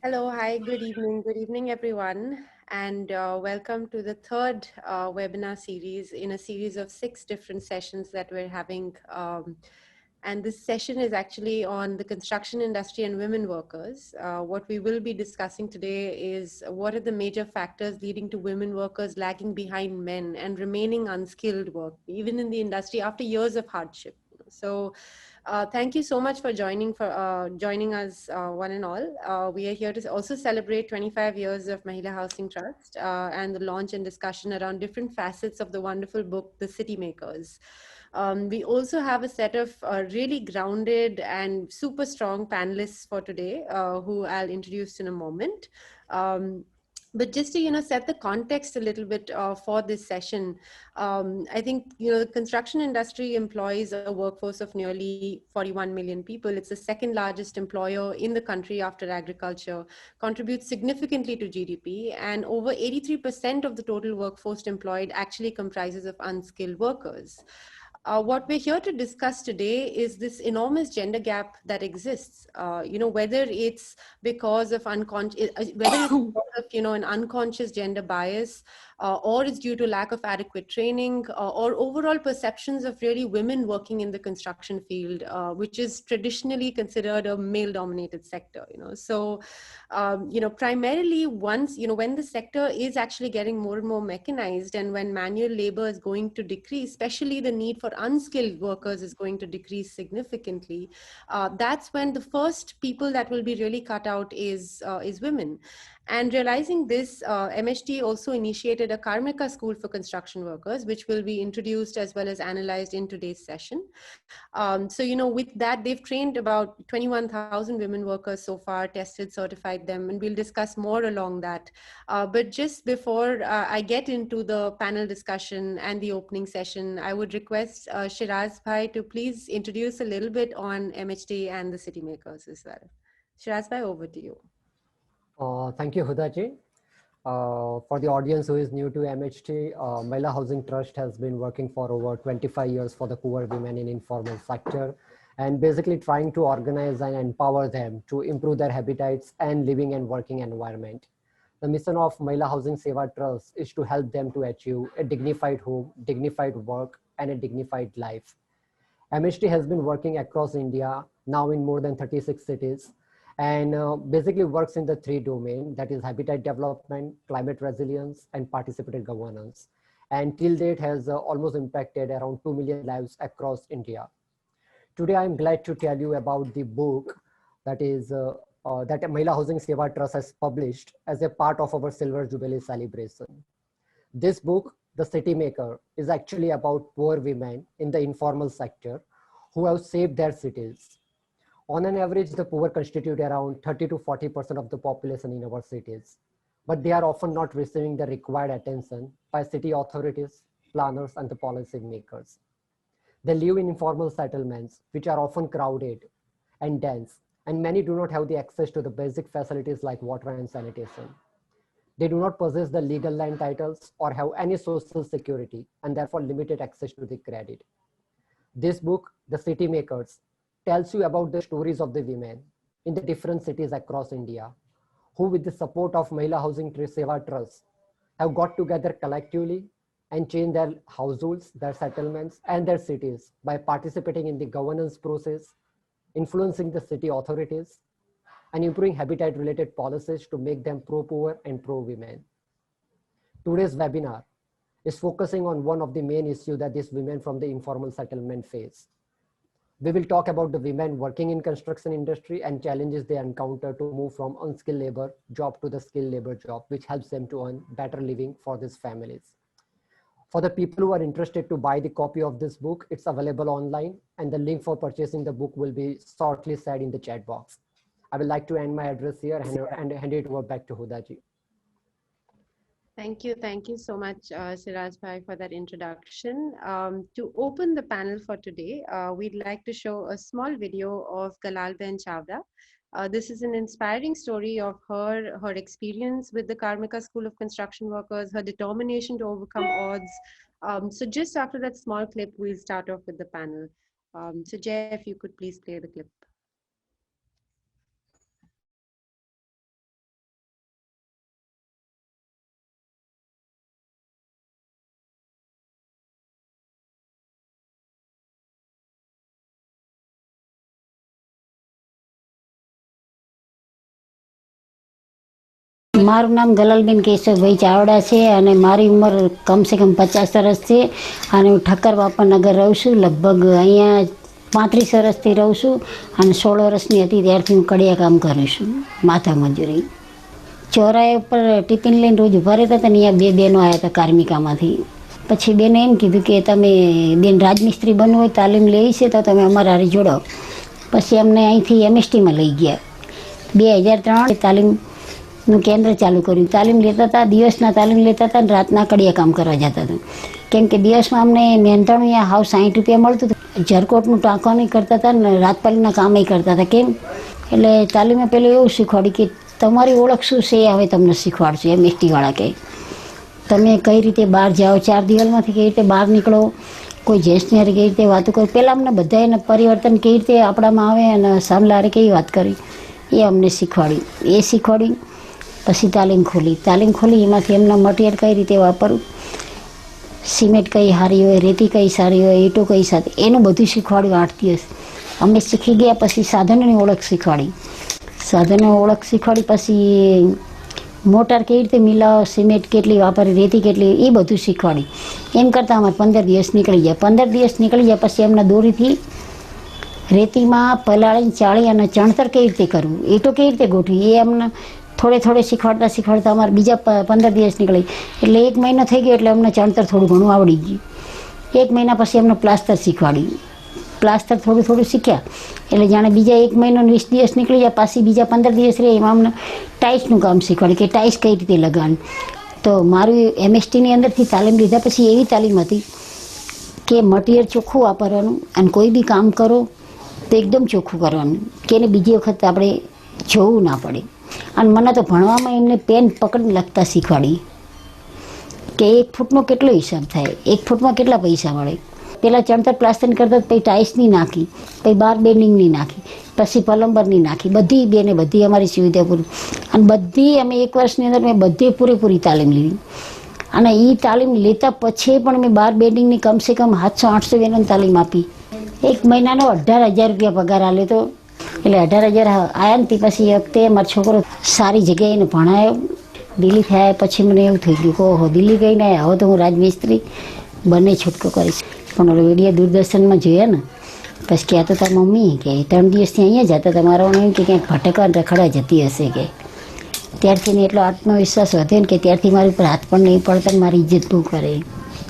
Hello, hi, good evening, everyone, and welcome to the third webinar series in a series of 6 different sessions that we're having. And this session is actually on the construction industry and women workers. What we will be discussing today is what are the major factors leading to women workers lagging behind men and remaining unskilled work, even in the industry after years of hardship. So thank you so much for joining us, one and all. We are here to also celebrate 25 years of Mahila Housing Trust and the launch and discussion around different facets of the wonderful book, The City Makers. We also have a set of really grounded and super strong panelists for today, who I'll introduce in a moment. But just to set the context a little bit for this session, I think the construction industry employs a workforce of nearly 41 million people. It's the second largest employer in the country after agriculture, contributes significantly to GDP, and over 83% of the total workforce employed actually comprises of unskilled workers. What we're here to discuss today is this enormous gender gap that exists. Whether it's because of whether it's because of an unconscious gender bias, or it's due to lack of adequate training, or overall perceptions of really women working in the construction field, which is traditionally considered a male-dominated sector. Primarily once, when the sector is actually getting more and more mechanized, and when manual labor is going to decrease, especially the need for unskilled workers is going to decrease significantly, that's when the first people that will be really cut out is women. And realizing this, MHT also initiated a Karmika School for Construction Workers, which will be introduced as well as analyzed in today's session. With that, they've trained about 21,000 women workers so far, tested, certified them, and we'll discuss more along that. But just before I get into the panel discussion and the opening session, I would request Shiraz Bhai to please introduce a little bit on MHT and the City Makers as well. Shiraz Bhai, over to you. Thank you, Hudaji. For the audience who is new to MHT, Mahila Housing Trust has been working for over 25 years for the poor women in informal sector, and basically trying to organize and empower them to improve their habitats and living and working environment. The mission of Mahila Housing Seva Trust is to help them to achieve a dignified home, dignified work, and a dignified life. MHT has been working across India now in more than 36 cities, and basically works in the 3 domains, that is habitat development, climate resilience, and participatory governance. And till date has almost impacted around 2 million lives across India. Today, I'm glad to tell you about the book that is that Mahila Housing Seva Trust has published as a part of our Silver Jubilee celebration. This book, The City Maker, is actually about poor women in the informal sector who have saved their cities. On an average, the poor constitute around 30 to 40% of the population in our cities, but they are often not receiving the required attention by city authorities, planners, and the policy makers. They live in informal settlements, which are often crowded and dense, and many do not have the access to the basic facilities like water and sanitation. They do not possess the legal land titles or have any social security, and therefore limited access to the credit. This book, The City Makers, tells you about the stories of the women in the different cities across India, who with the support of Mahila Housing Seva Trust have got together collectively and changed their households, their settlements, and their cities by participating in the governance process, influencing the city authorities, and improving habitat-related policies to make them pro-poor and pro-women. Today's webinar is focusing on one of the main issues that these women from the informal settlement face. We will talk about the women working in construction industry and challenges they encounter to move from unskilled labor job to the skilled labor job, which helps them to earn better living for these families. For the people who are interested to buy the copy of this book, it's available online, and the link for purchasing the book will be shortly said in the chat box. I would like to end my address here and hand it over back to Hudaji. Thank you so much, Siraj Bhai, for that introduction. To open the panel for today, we'd like to show a small video of Galal Ben Chawda. This is an inspiring story of her experience with the Karmika School of Construction Workers, her determination to overcome odds. So just after that small clip, we'll start off with the panel. So Jay, if you could please play the clip. મારું નામ ગલાલબેન કેશવભાઈ ચાવડા છે અને મારી ઉંમર કમસે કમ 50 વર્ષ છે અને હું ઠક્કર બાપાનગર રહું છું. લગભગ અહીંયા 35 વર્ષથી રહું છું અને 16 વર્ષની હતી ત્યારથી હું કડિયા કામ કરું છું, માથા મજૂરી. ચોરાએ ઉપર ટિફિન લઈને રોજ ઊભા રહેતા હતા ને અહીંયા 2 બહેનો આવ્યા હતા કાર્મિકામાંથી. પછી બેને એમ કીધું કે તમે બેન રાજમિસ્ત્રી બનવું હોય તાલીમ લેવી છે તો તમે અમારા હારે જોડાઓ. પછી અમને અહીંથી એમએસટીમાં લઈ ગયા. 2003 તાલીમનું કેન્દ્ર ચાલુ કર્યું. તાલીમ લેતા હતા, દિવસના તાલીમ લેતા હતા અને રાતના કડિયા કામ કરવા જતા હતા. કેમ કે દિવસમાં અમને મહેનતાણું અહીંયા હાવ 60 રૂપિયા મળતું હતું. ઝરકોટનું ટાંકવાનું કરતા હતા ને રાતપાલીના કામે કરતા હતા. કેમ એટલે તાલીમે પેલું એવું શીખવાડ્યું કે તમારી ઓળખ શું છે એ હવે તમને શીખવાડશે. એમએસટીવાળા કહે તમે કઈ રીતે બહાર જાઓ, 4 દિવાલમાંથી કઈ રીતે બહાર નીકળો, કોઈ જેન્ટ્સની હારે કઈ રીતે વાતો કરો. પહેલાં અમને બધાને પરિવર્તન કેવી રીતે આપણામાં આવે અને સામલા હારે કેવી વાત કરી એ અમને શીખવાડ્યું. એ શીખવાડ્યું પછી તાલીમ ખોલી એમાંથી એમના મટીરિયલ કઈ રીતે વાપરવું, સિમેન્ટ કઈ સારી હોય, રેતી કઈ સારી હોય, ઈંટો કઈ સારી, એનું બધું શીખવાડ્યું 8 દિવસ. અમે શીખી ગયા. પછી સાધનોની ઓળખ શીખવાડી. પછી મોટર કેવી રીતે મિલાવો, સિમેન્ટ કેટલી વાપરી, રેતી કેટલી, એ બધું શીખવાડી. એમ કરતાં અમારે 15 દિવસ નીકળી ગયા. 15 દિવસ નીકળી ગયા પછી એમના દોરીથી રેતીમાં પલાળીને ચાળી અને ચણતર કેવી રીતે કરવું, ઈંટો કેવી રીતે ગોઠવી, એ અમને થોડે શીખવાડતા અમારે બીજા 15 દિવસ નીકળી. એટલે 1 મહિનો થઈ ગયો એટલે અમને ચણતર થોડું ઘણું આવડી ગયું. 1 મહિના પછી અમને પ્લાસ્ટર શીખવાડ્યું. પ્લાસ્ટર થોડું શીખ્યા એટલે જાણે બીજા 1 મહિનો 20 દિવસ નીકળી જાય. પાછી બીજા 15 દિવસ રહે એમાં અમને ટાઇલ્સનું કામ શીખવાડ્યું કે ટાઇલ્સ કઈ રીતે લગાવવાની. તો મારું એમએસટીની અંદરથી તાલીમ લીધા પછી એવી તાલીમ હતી કે મટીરિયલ ચોખ્ખું વાપરવાનું અને કોઈ બી કામ કરો તો એકદમ ચોખ્ખું કરવાનું કે એને બીજી વખત આપણે જોવું ના પડે. અને મને તો ભણવામાં એમને પેન પકડીને લખતા શીખવાડી કે 1 ફૂટનો કેટલો હિસાબ થાય, 1 ફૂટમાં કેટલા પૈસા મળે. પહેલાં ચણતર પ્લાસ્ટરની કરતા પછી ટાઇલ્સની નાખી, પછી બાર બેન્ડિંગની નાખી, પછી પ્લમ્બરની નાખી. બધી અમારી સુવિધા પૂરી. અને બધી અમે 1 વર્ષની અંદર મેં બધી પૂરેપૂરી તાલીમ લીધી. અને એ તાલીમ લેતા પછી પણ મેં બાર બેન્ડિંગની કમસે કમ 700-800 બેનોની તાલીમ આપી. 1 મહિનાનો 18,000 રૂપિયા પગાર આલ્યો હતો. એટલે 18,000 આવ્યા ને તે પછી એ વખતે મારો છોકરો સારી જગ્યાએ એને ભણાયો. દિલ્હી થયા પછી મને એવું થઈ ગયું કે ઓહો દિલ્હી ગઈને હવે તો હું રાજમિસ્ત્રી બંને છૂટકો કરીશ. પણ ઓલો વિડીયો દૂરદર્શનમાં જોયા ને પછી કહેતો તાર મમ્મી કે 3 દિવસથી અહીંયા જતા તમારો એમ કે ક્યાંક ભટકવા રખડા જતી હશે કે. ત્યારથી એટલો આત્મવિશ્વાસ વધ્યો ને કે ત્યારથી મારી ઉપર હાથ પણ નહીં પડતા ને મારી ઇજ્જત બહુ કરે.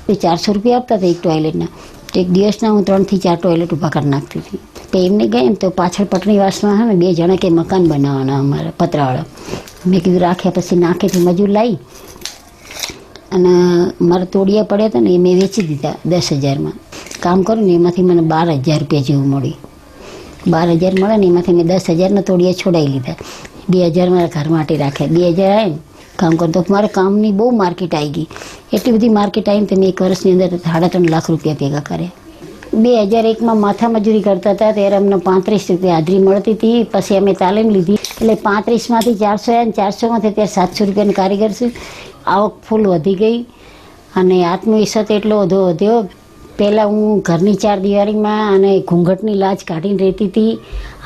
400 રૂપિયા આપતા હતા એક ટોયલેટના. તો એક દિવસના હું 3 થી 4 ટોયલેટ ઊભા કરી નાખતી હતી. તો એમને ગઈ ને તો પાછળ પટણીવાસમાં હે ને 2 જણા કે મકાન બનાવવાના અમારા પતરાવાળા. મેં કીધું રાખ્યા. પછી નાખેથી મજૂર લાવી અને મારા તોડિયા પડ્યા હતા ને એ મેં વેચી દીધા 10,000માં. કામ કરું ને એમાંથી મને 12,000 રૂપિયા જેવું મળી. 12,000 મળે ને એમાંથી મેં 10,000ના તોડિયા છોડાવી લીધા. 2,000 મારા ઘર માટે રાખ્યા. 2,000 આવે ને કામ કરતો મારે કામની બહુ માર્કેટ આવી ગઈ. એટલી બધી માર્કેટ આવીને તો મેં 1 વર્ષની અંદર 3.5 લાખ રૂપિયા ભેગા કર્યા. 2001માં માથા મજૂરી કરતા હતા ત્યારે અમને 35 રૂપિયા હાજરી મળતી હતી. પછી અમે તાલીમ લીધી એટલે 35માંથી 400 આવ્યા ને 400માંથી અત્યારે 700 રૂપિયાની કારીગર છે. આવક ફૂલ વધી ગઈ અને આત્મવિશ્વાસ એટલો વધ્યો. પહેલાં હું ઘરની 4 દિવારીમાં અને ઘૂંઘટની લાજ કાઢીને રહેતી હતી.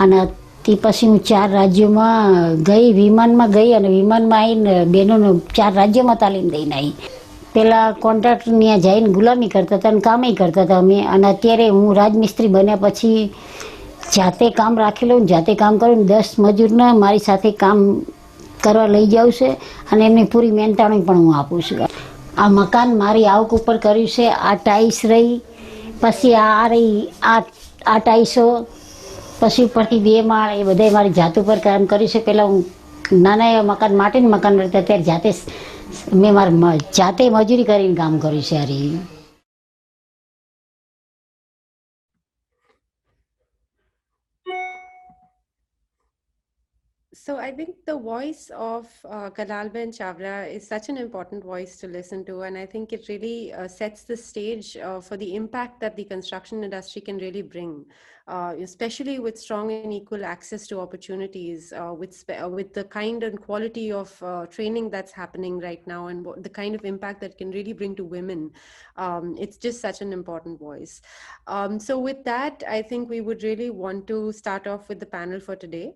અને તે પછી હું 4 રાજ્યોમાં ગઈ, વિમાનમાં ગઈ અને વિમાનમાં આવીને બહેનોને 4 રાજ્યોમાં તાલીમ દઈને આવી. પહેલાં કોન્ટ્રાક્ટની જઈને ગુલામી કરતા હતા અને કામે કરતા હતા અમે. અને અત્યારે હું રાજમિસ્ત્રી બન્યા પછી જાતે કામ રાખેલું, જાતે કામ કરું. 10 મજૂરને મારી સાથે કામ કરવા લઈ જાઉં છે અને એમની પૂરી મહેનતાણી પણ હું આપું છું. આ મકાન મારી આવક ઉપર કર્યું છે. આ ટાઈલ્સ રહી, પછી આ રહી, આ ટાઈલ્સો, પછી ઉપરથી 2 માળ, એ બધા મારી જાત ઉપર કામ કર્યું છે. પહેલાં હું નાના એવા મકાન માટીનું મકાન રહેતા ત્યારે મેં જાતે મજૂરી કરીને કામ કર્યું છે. આ રહી. So I think the voice of Galalben Chawla is such an important voice to listen to, and I think it really sets the stage for the impact that the construction industry can really bring, especially with strong and equal access to opportunities, with the kind and quality of training that's happening right now, and the kind of impact that can really bring to women. It's just such an important voice. So with that, I think we would really want to start off with the panel for today.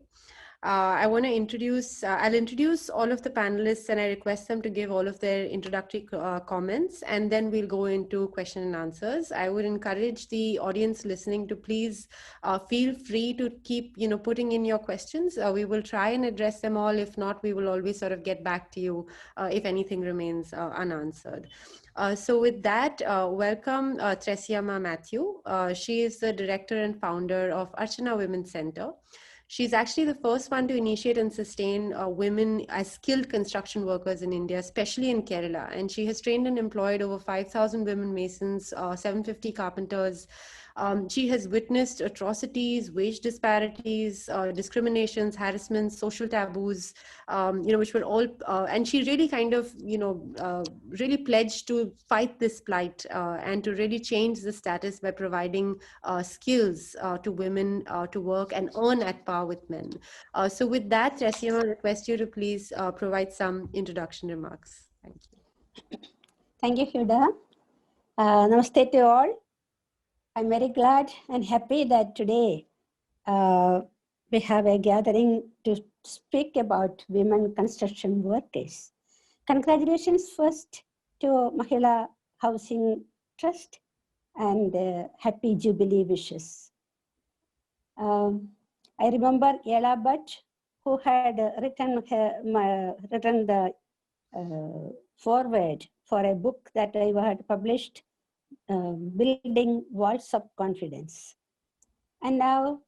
I want to introduce, I'll introduce all of the panelists and I request them to give all of their introductory comments, and then we'll go into question and answers. I would encourage the audience listening to please feel free to keep, putting in your questions. We will try and address them all. If not, we will always sort of get back to you if anything remains unanswered. So with that, welcome Tresiama Matthew. She is the director and founder of Archana Women's Center. She's actually the first one to initiate and sustain women as skilled construction workers in India, especially in Kerala. And she has trained and employed over 5,000 women masons, 750 carpenters. She has witnessed atrocities, wage disparities, discriminations, harassments, social taboos, which were all, and she really kind of, really pledged to fight this plight and to really change the status by providing skills to women to work and earn at par with men. So with that, Tresiama, I request you to please provide some introduction remarks. Thank you. Thank you, Huda. Namaste to all. I'm very glad and happy that today we have a gathering to speak about women construction workers. Congratulations first to Mahila Housing Trust and happy Jubilee wishes. I remember Ella Bhatt, who had written the foreword for a book that I had published, Building Walls of Confidence. And now,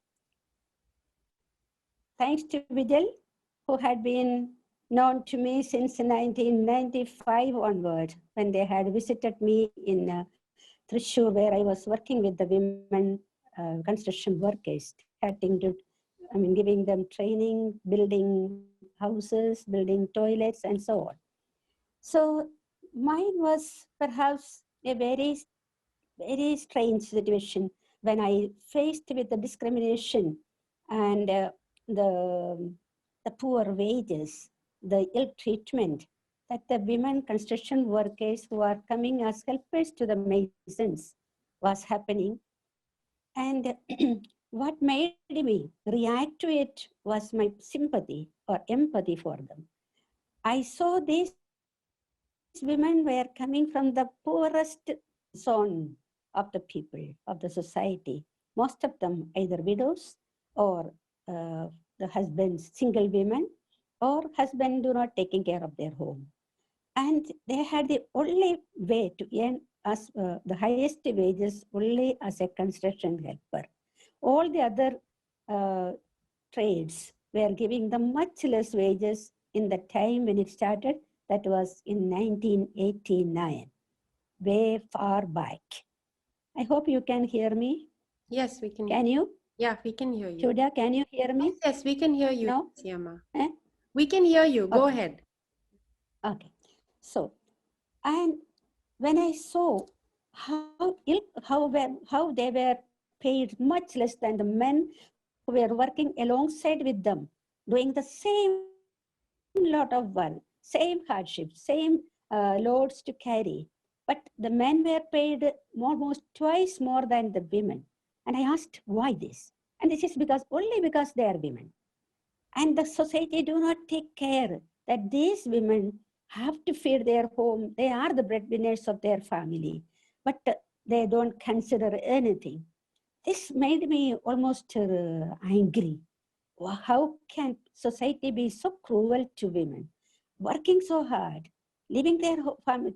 thanks to Vijay, who had been known to me since 1995 onward, when they had visited me in Thrissur, where I was working with the women construction workers, giving them training, building houses, building toilets, and so on. So mine was perhaps a very, very strange situation when I faced with the discrimination and the poor wages, the ill treatment that the women construction workers who are coming as helpers to the masons was happening. And what made me react to it was my sympathy or empathy for them. I saw these women were coming from the poorest zone of the people, of the society. Most of them either widows or the husbands, single women, or husband do not taking care of their home. And they had the only way to earn as the highest wages only as a construction helper. All the other trades were giving them much less wages in the time when it started. That was in 1989, way far back. I hope you can hear me. Yes, we can. Can you? Yeah, we can hear you. Huda, can you hear me? Yes, we can hear you, No? Tresiama. Eh? We can hear you. Go Okay. ahead. Okay. So, and when I saw how they were paid much less than the men who were working alongside with them, doing the same lot of work, same hardship, same loads to carry, but the men were paid almost twice more than the women. And I asked, why this? And this is only because they are women. And the society do not take care that these women have to feed their home. They are the breadwinners of their family, but they don't consider anything. This made me almost angry. How can society be so cruel to women? Working so hard, leaving their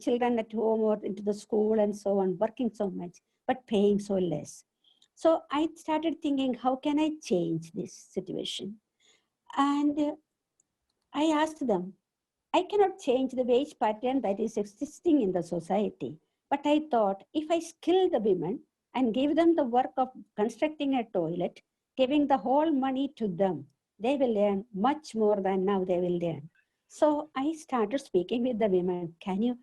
children at home or into the school and so on, working so much, but paying so less. So I started thinking, how can I change this situation? And I asked them, I cannot change the wage pattern that is existing in the society. But I thought, if I skill the women and give them the work of constructing a toilet, giving the whole money to them, they will learn much more than now they will learn. So I started speaking with the women. Can you,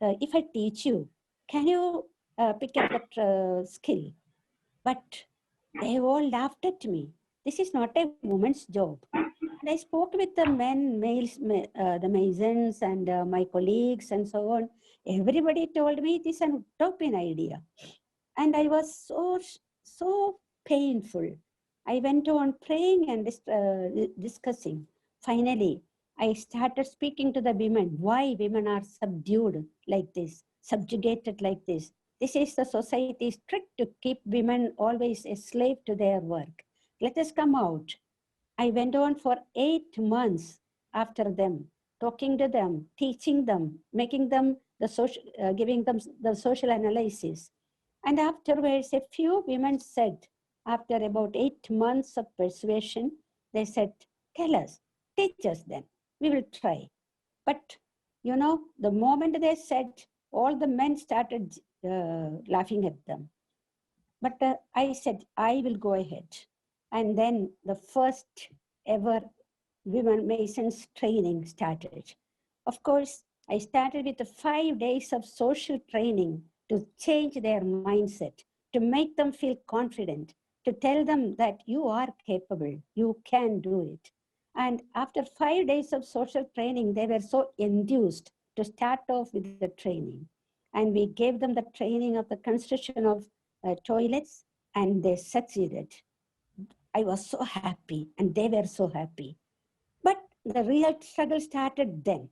if I teach you, can you pick up that skill? But they all laughed at me. This is not a woman's job. And I spoke with the men, the masons and my colleagues and so on. Everybody told me it is an utopian idea. And I was so painful I went on praying and discussing. Finally, I started speaking to the women, why women are subdued like this, subjugated like this. This is the society's trick to keep women always a slave to their work. Let us come out. I went on for 8 months after them, talking to them, teaching them, making them the social, giving them the social analysis. And afterwards, a few women said, after about 8 months of persuasion, they said, tell us, teach us then, we will try. But, you know, the moment they said, all the men started laughing at them. But I said, I will go ahead. And then the first ever women masons training started. Of course, I started with the 5 days of social training to change their mindset, to make them feel confident, to tell them that you are capable, you can do it. And after 5 days of social training, they were so enthused to start off with the training. And we gave them the training of the construction of toilets, and they succeeded. I was so happy, and they were so happy. But the real struggle started then.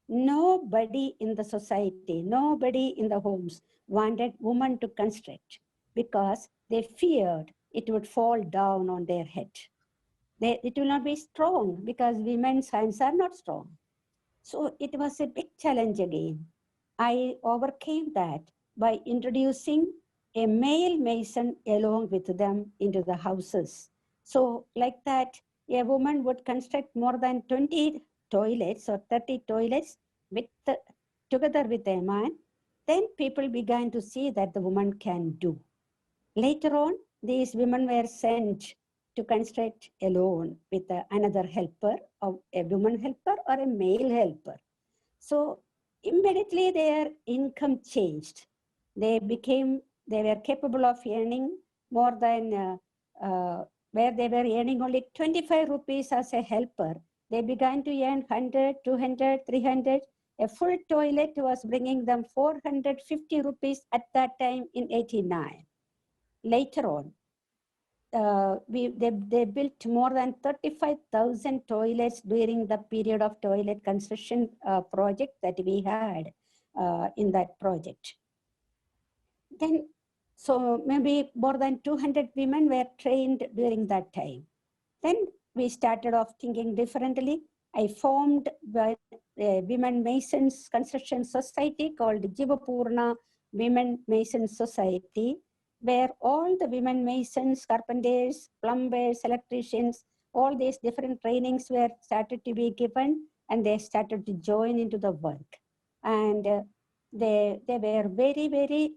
Nobody in the society, nobody in the homes wanted women to construct because they feared it would fall down on their head. It will not be strong because women's hands are not strong. So it was a big challenge again. I overcame that by introducing a male mason along with them into the houses. So like that, a woman would construct more than 20 toilets or 30 toilets together with a man. Then people began to see that the woman can do. Later on, these women were sent to construct alone with another helper, or a woman helper or a male helper. So immediately their income changed. They were capable of earning more than where they were earning only 25 rupees as a helper. They began to earn 100, 200, 300. A full toilet was bringing them 450 rupees at that time in 89. Later on, they built more than 35,000 toilets during the period of toilet construction project that we had in that project. Then, so maybe more than 200 women were trained during that time. Then we started off thinking differently. I formed a Women Masons Construction Society called Jivapurna Women Masons Society, where all the women masons, carpenters, plumbers, electricians, all these different trainings were started to be given, and they started to join into the work. And they were very, very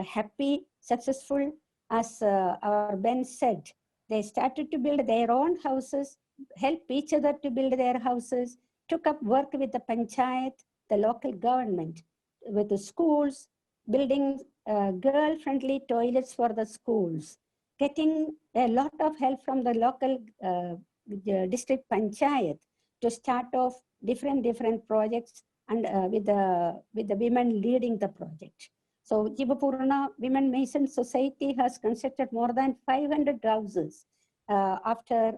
happy, successful. As our Ben said, they started to build their own houses, help each other to build their houses, took up work with the panchayat, the local government, with the schools, building girl-friendly toilets for the schools, getting a lot of help from the local district panchayat to start off different projects, and with the women leading the project. So Jivapurna Women Mason Society has constructed more than 500 houses after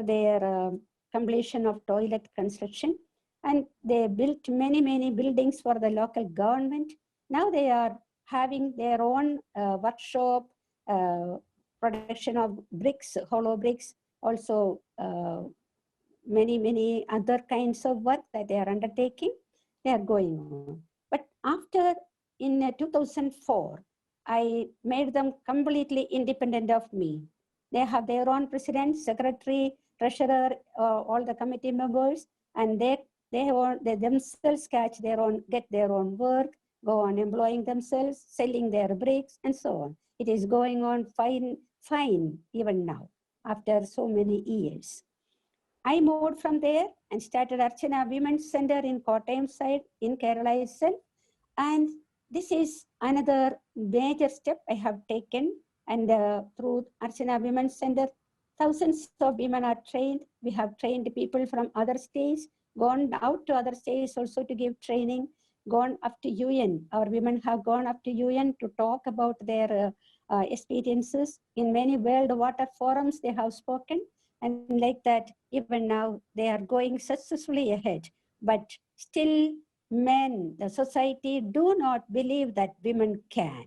their completion of toilet construction. And they built many buildings for the local government. Now they are having their own workshop, production of bricks, hollow bricks, also many other kinds of work that they are undertaking. They are going on. But after, in 2004, I made them completely independent of me. They have their own president, secretary, treasurer, all the committee members, and they themselves get their own work, go on employing themselves, selling their bricks, and so on. It is going on fine even now, after so many years. I moved from there and started Archana Women's Center in Kottayam side in Kerala itself. And this is another major step I have taken. And through Archana Women's Center, thousands of women are trained. We have trained people from other states, gone out to other states also to give training, gone up to UN. Our women have gone up to UN to talk about their experiences. In many world water forums, they have spoken. And like that, even now, they are going successfully ahead. But still, men, the society, do not believe that women can.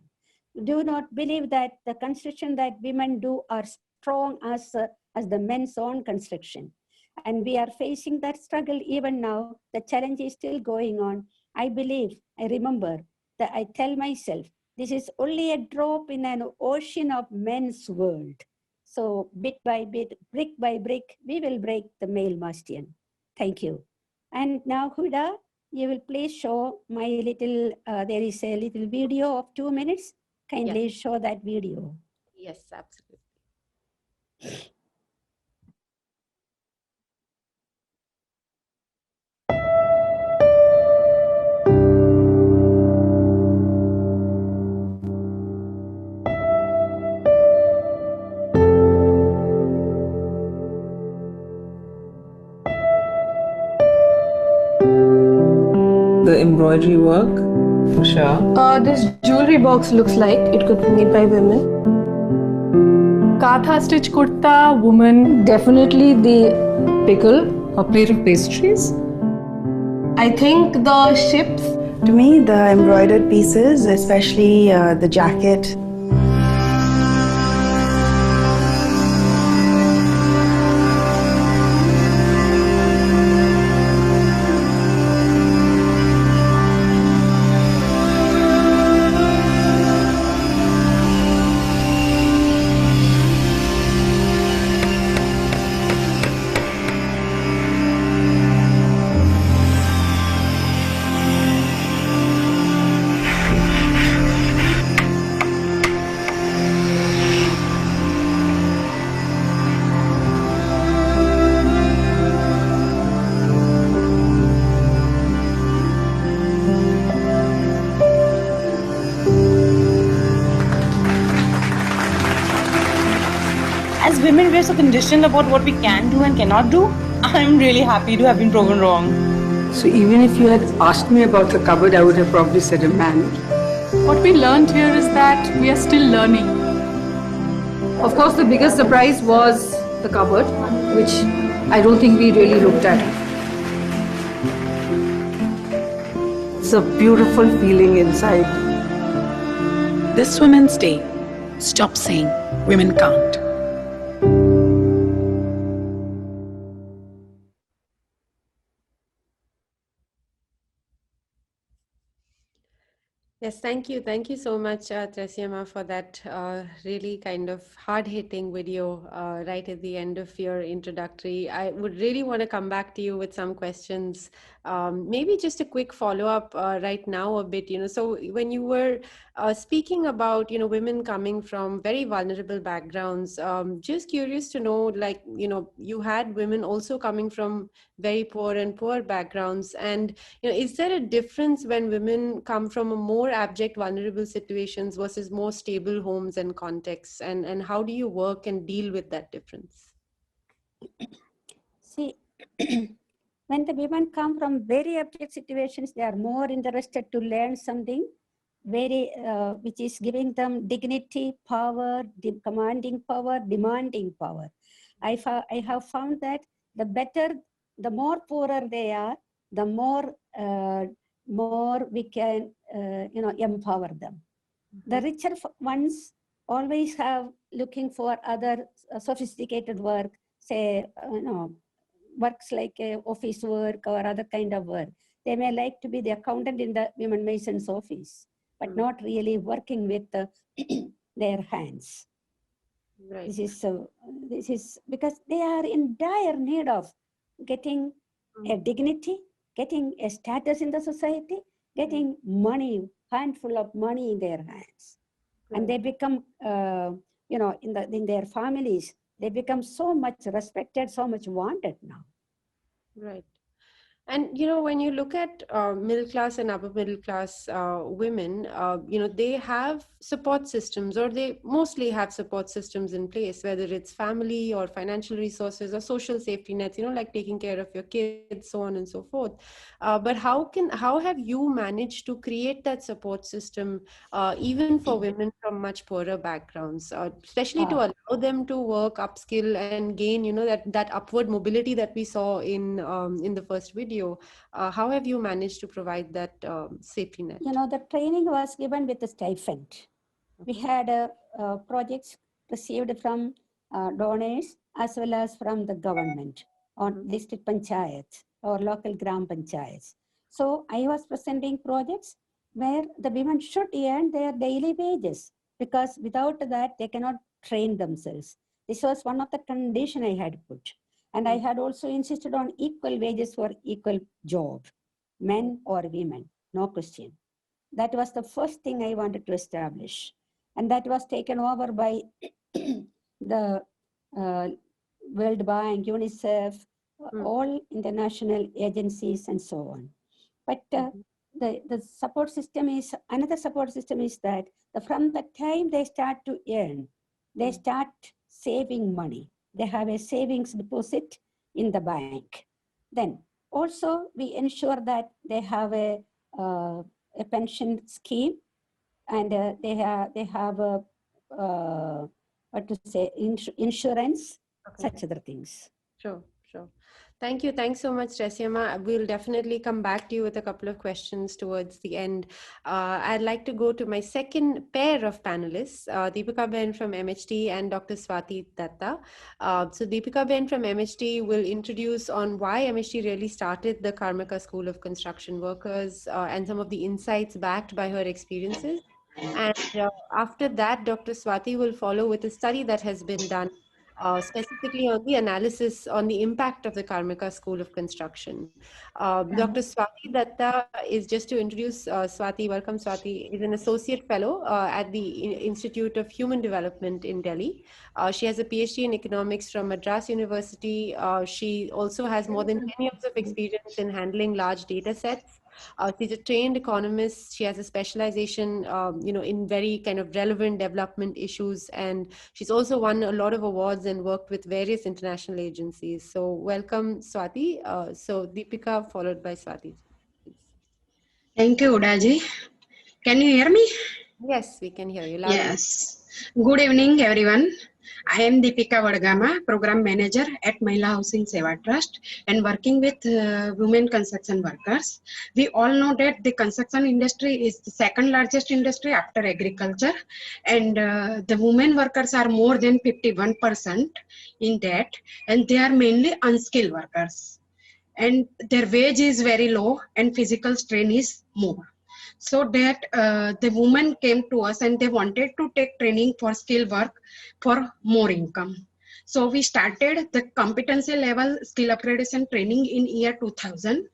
Do not believe that the construction that women do are strong as the men's own construction. And we are facing that struggle even now. The challenge is still going on. I believe, I remember that I tell myself, this is only a drop in an ocean of men's world. So bit by bit, brick by brick, we will break the male bastion. Thank you. And now, Huda, you will please show my little, there is a little video of 2 minutes. Kindly show that video. Yes, absolutely. The embroidery work, for sure. This jewelry box looks like it could be made by women. Katha stitch kurta, woman. Definitely the pickle. A plate of pastries. I think the ships. To me, the embroidered pieces, especially the jacket. As women, we're so conditioned about what we can do and cannot do. I'm really happy to have been proven wrong. So even if you had asked me about the cupboard, I would have probably said a man. What we learned here is that we are still learning. Of course, the biggest surprise was the cupboard, which I don't think we really looked at. It's a beautiful feeling inside. This Women's Day, stop saying women can't. Yes, thank you. Thank you so much, Tresiema, for that really kind of hard-hitting video right at the end of your introductory. I would really want to come back to you with some questions. Maybe just a quick follow-up right now a bit, so when you were speaking about, women coming from very vulnerable backgrounds, just curious to know, you had women also coming from very poor backgrounds. And, is there a difference when women come from a more abject, vulnerable situations versus more stable homes and contexts? And how do you work and deal with that difference? See, when the women come from very abject situations, they are more interested to learn something which is giving them dignity, power, commanding power, demanding power. I have found that the more poorer they are, the more we can empower them. The richer ones always have looking for other sophisticated work, say works like office work or other kind of work. They may like to be the accountant in the women mason's office, but not really working with their hands. Right. This is because they are in dire need of getting a dignity, getting a status in the society, getting money, handful of money in their hands. Right. And they become, in their families, they become so much respected, so much wanted now. Right. And, when you look at middle class and upper middle class women, they have support systems, or they mostly have support systems in place, whether it's family or financial resources or social safety nets, like taking care of your kids, so on and so forth. But how have you managed to create that support system, even for women from much poorer backgrounds, especially to allow them to work, upskill, and gain, that upward mobility that we saw in the first video? How have you managed to provide that safety net? The training was given with a stipend. We had projects received from donors as well as from the government on district panchayats or local gram panchayats. So I was presenting projects where the women should earn their daily wages, because without that they cannot train themselves. This was one of the conditions I had put. And I had also insisted on equal wages for equal job, men or women, no question. That was the first thing I wanted to establish. And that was taken over by the World Bank, UNICEF, all international agencies and so on. But the support system is, another support system is that from the time they start to earn, they start saving money. They have a savings deposit in the bank. Then also we ensure that they have a pension scheme, and they have a what to say, insurance, such other things. Sure. Thank you. Thanks so much, Resyama. We'll definitely come back to you with a couple of questions towards the end. I'd like to go to my second pair of panelists, Deepika Ben from MHT and Dr. Swati Datta. So Deepika Ben from MHT will introduce on why MHT really started the Karmika School of Construction Workers and some of the insights backed by her experiences. And after that, Dr. Swati will follow with a study that has been done specifically on the analysis on the impact of the Karmika School of Construction. Dr. Swati Datta is, just to introduce Swati, welcome Swati, is an associate fellow at the Institute of Human Development in Delhi. She has a PhD in economics from Madras University. She also has more than 10 years of experience in handling large data sets. She's a trained economist. She has a specialization, in very kind of relevant development issues, and she's also won a lot of awards and worked with various international agencies. So welcome, Swati. So Deepika, followed by Swati. Thank you, Udaji. Can you hear me? Yes, we can hear you. Yes. Good evening, everyone. I am Deepika Vadgama, Program Manager at Mahila Housing Seva Trust, and working with women construction workers. We all know that the construction industry is the second largest industry after agriculture, and the women workers are more than 51% in that, and they are mainly unskilled workers. And their wage is very low and physical strain is more. So that the women came to us and they wanted to take training for skill work for more income. So we started the competency level skill upgradation training in year 2000,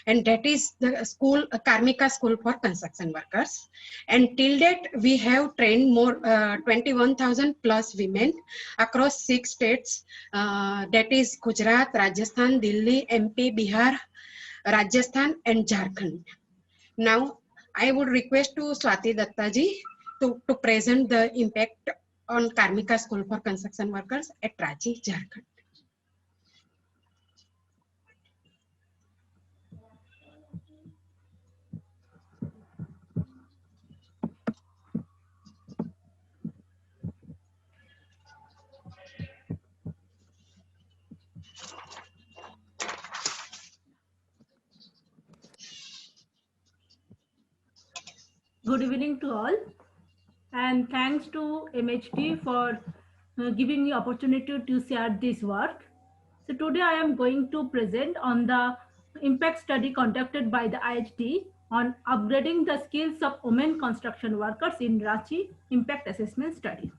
and that is the school, Karmika School for Construction Workers. And till date, we have trained more 21,000 plus women across 6 states, that is Gujarat, Rajasthan, Delhi, MP, Bihar, Rajasthan, and Jharkhand. Now, I would request to Swati Datta ji to present the impact on Karmika School for Construction Workers at Ranchi, Jharkhand. Good evening to all, and thanks to MHT for giving me opportunity to share this work. So today I am going to present on the impact study conducted by the IHT on upgrading the skills of women construction workers in Ranchi Impact Assessment Study.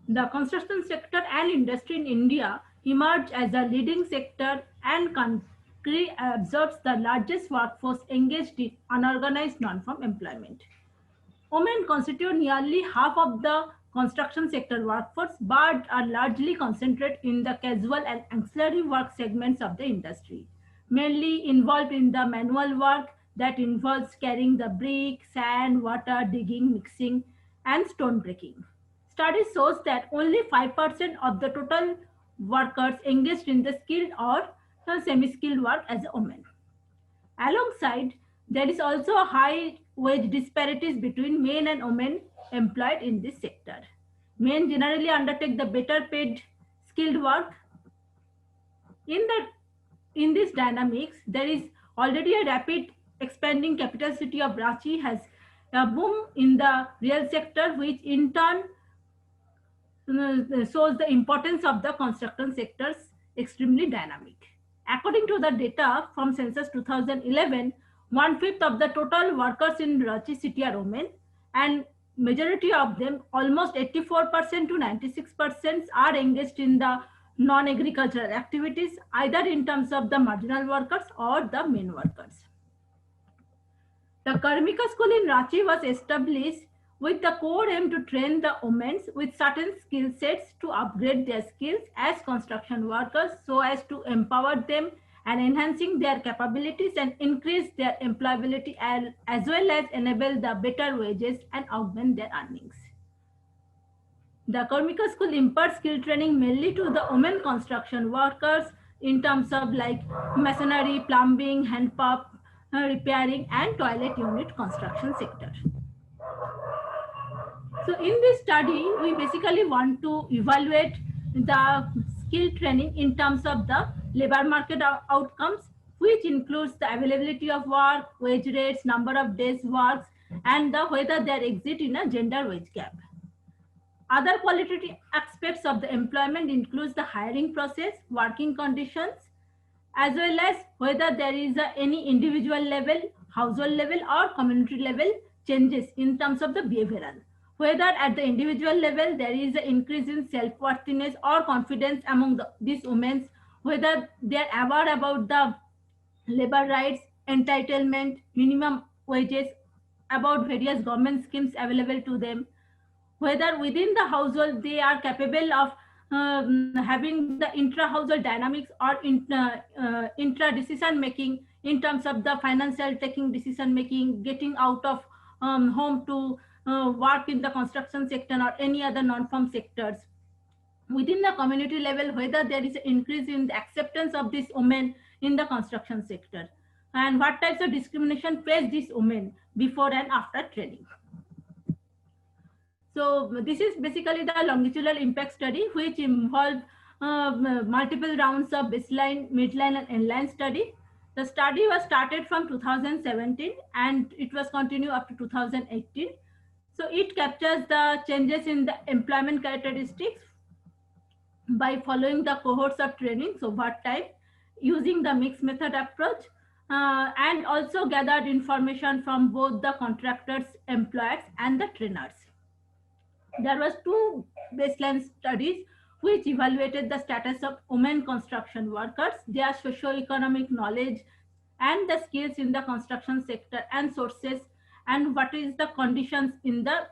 The construction sector and industry in India emerged as a leading sector and country absorbs the largest workforce engaged in unorganized non-farm employment. Women constitute nearly half of the construction sector workforce, but are largely concentrated in the casual and ancillary work segments of the industry. mainly involved in the manual work that involves carrying the brick, sand, water, digging, mixing, and stone breaking. Study shows that only 5% of the total workers engaged in the skilled or semi-skilled work as women. Alongside, there is also a high wage disparities between men and women employed in this sector. Men generally undertake the better paid skilled work. In this dynamics, there is already a rapid expanding capital city of Ranchi has a boom in the real sector, which in turn shows the importance of the construction sectors extremely dynamic. According to the data from Census 2011, 1/5 of the total workers in Ranchi city are women, and majority of them, almost 84% to 96%, are engaged in the non-agricultural activities, either in terms of the marginal workers or the main workers. The Karmika School in Ranchi was established with the core aim to train the women with certain skill sets to upgrade their skills as construction workers so as to empower them and enhancing their capabilities and increase their employability, as well as enable the better wages and augment their earnings. The Karmika School imparts skill training mainly to the women construction workers in terms of like masonry, plumbing, hand pump repairing, and toilet unit construction sector. So in this study, we basically want to evaluate the skill training in terms of the labor market outcomes, which includes the availability of work, wage rates, number of days worked, and whether there exist in a gender wage gap. Other qualitative aspects of the employment includes the hiring process, working conditions, as well as whether there is any individual level, household level, or community level changes in terms of the behavioral. Whether at the individual level there is an increase in self-worthiness or confidence among these women, whether they are aware about the labor rights, entitlement, minimum wages, about various government schemes available to them, whether within the household they are capable of having the intra-household dynamics or intra-decision making in terms of the financial taking decision making, getting out of home to work in the construction sector or any other non-farm sectors. Within the community level, whether there is an increase in the acceptance of these women in the construction sector, and what types of discrimination face these women before and after training. So this is basically the longitudinal impact study, which involved multiple rounds of baseline, midline, and endline study. The study was started from 2017 and it was continued up to 2018. So it captures the changes in the employment characteristics by following the cohorts of training, so what type, using the mixed method approach, and also gathered information from both the contractors, employers, and the trainers. There was 2 baseline studies which evaluated the status of women construction workers, their socio-economic knowledge, and the skills in the construction sector and sources, and what is the conditions in the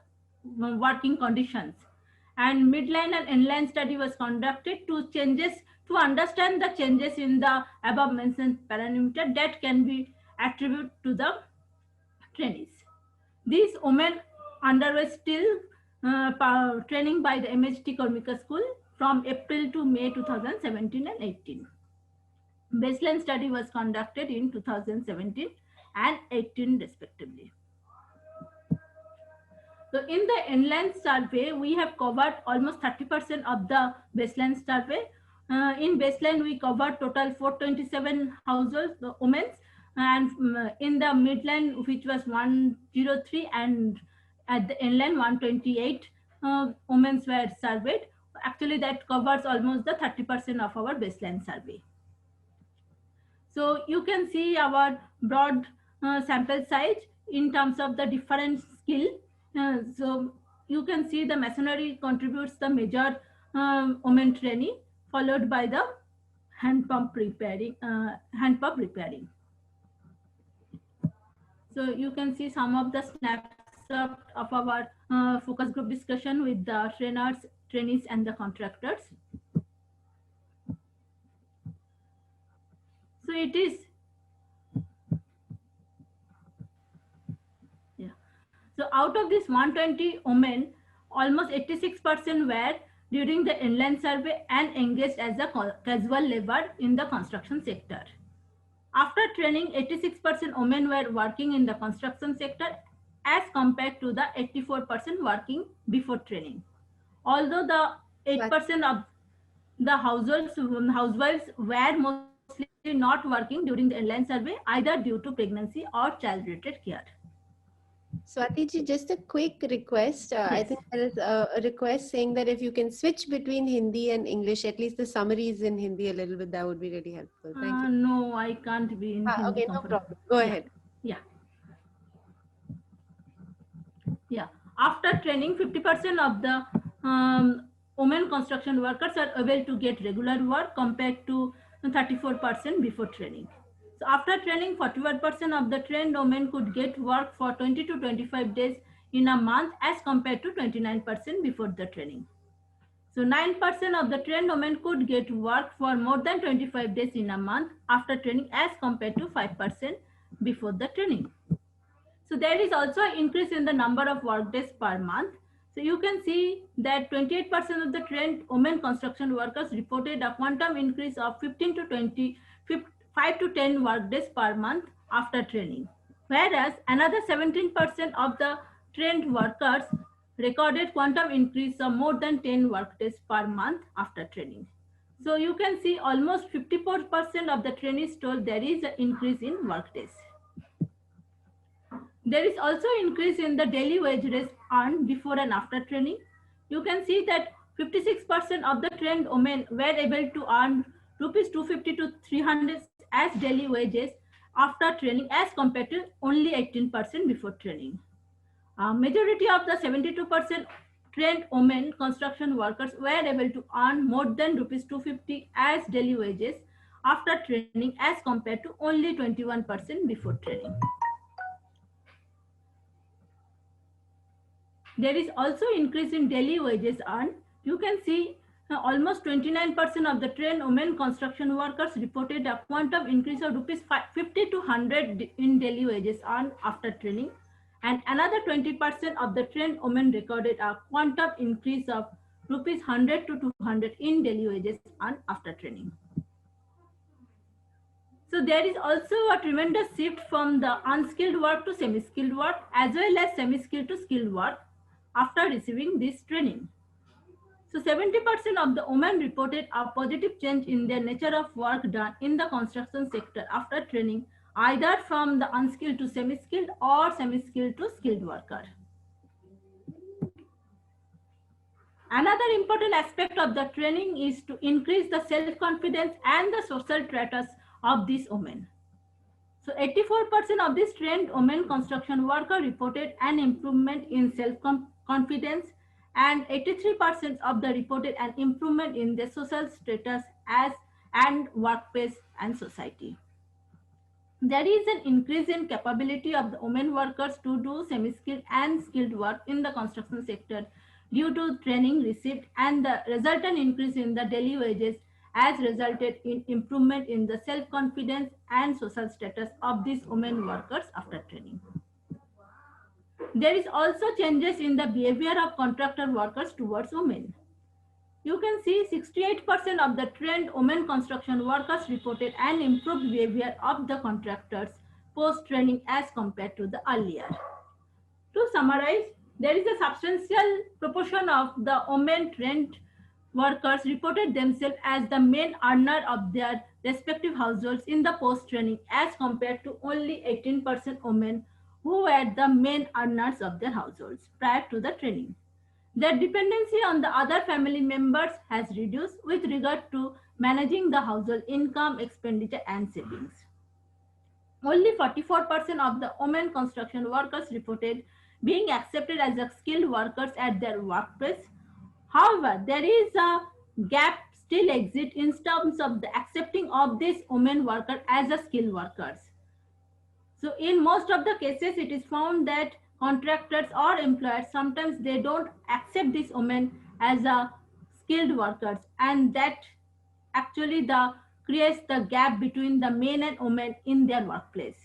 working conditions. And midline and endline study was conducted to understand the changes in the above mentioned parameter that can be attributed to the trainees. These women underwent still training by the MHT Karmika School from April to May 2017 and 18. Baseline study was conducted in 2017 and 18 respectively. So in the inland survey, we have covered almost 30% of the baseline survey. In baseline, we covered total 427 households, the women, and in the midline, which was 103, and at the inland 128 women were surveyed. Actually, that covers almost the 30% of our baseline survey. So you can see our broad sample size in terms of the different skill. So you can see the masonry contributes the major women trainee, followed by the hand pump repairing. So you can see some of the snapshot of our focus group discussion with the trainers, trainees, and the contractors. So it is out of this 120 women, almost 86% were during the inland survey and engaged as a casual labor in the construction sector. After training, 86% women were working in the construction sector as compared to the 84% working before training. Although the 8% of the housewives were mostly not working during the inland survey, either due to pregnancy or child-related care. Swati ji, just a quick request. Yes. I think there is a request saying that if you can switch between Hindi and English, at least the summaries in Hindi a little bit, that would be really helpful. Thank you. No, I can't be in Hindi. Okay, no problem. Go ahead. Yeah. After training, 50% of the women construction workers are able to get regular work compared to 34% before training. So after training, 41% of the trained women could get work for 20 to 25 days in a month as compared to 29% before the training. So 9% of the trained women could get work for more than 25 days in a month after training as compared to 5% before the training. So there is also an increase in the number of work days per month. So you can see that 28% of the trained women construction workers reported a quantum increase of 15 to 20, 5 to 10 work days per month after training. Whereas another 17% of the trained workers recorded quantum increase of more than 10 work days per month after training. So you can see almost 54% of the trainees told there is an increase in work days. There is also increase in the daily wage rates earned before and after training. You can see that 56% of the trained women were able to earn rupees 250 to 300 as daily wages after training as compared to only 18% before training. Majority of the 72% trained women construction workers were able to earn more than rupees 250 as daily wages after training as compared to only 21% before training. There is also increase in daily wages earned. You can see almost 29% of the trained women construction workers reported a quantum increase of rupees 50 to 100 in daily wages earned after training, and another 20% of the trained women recorded a quantum increase of rupees 100 to 200 in daily wages earned after training. So there is also a tremendous shift from the unskilled work to semi-skilled work as well as semi-skilled to skilled work after receiving this training. So 70% of the women reported a positive change in their nature of work done in the construction sector after training, either from the unskilled to semi-skilled or semi-skilled to skilled worker. Another important aspect of the training is to increase the self-confidence and the social status of these women. So 84% of these trained women construction workers reported an improvement in self-confidence, and 83% of them reported an improvement in their social status and workplace and society. There is an increase in capability of the women workers to do semi-skilled and skilled work in the construction sector due to training received, and the resultant increase in the daily wages has resulted in improvement in the self-confidence and social status of these women workers after training. There is also changes in the behavior of contractor workers towards women. You can see 68% of the trained women construction workers reported an improved behavior of the contractors post-training as compared to the earlier. To summarize, there is a substantial proportion of the women trained workers reported themselves as the main earner of their respective households in the post-training as compared to only 18% women who were the main earners of their households prior to the training. Their dependency on the other family members has reduced with regard to managing the household income, expenditure, and savings. Only 44% of the women construction workers reported being accepted as skilled workers at their workplace. However, there is a gap still exists in terms of the accepting of these women workers as skilled workers. So in most of the cases, it is found that contractors or employers, sometimes they don't accept these women as skilled workers, and that actually creates the gap between the men and women in their workplace.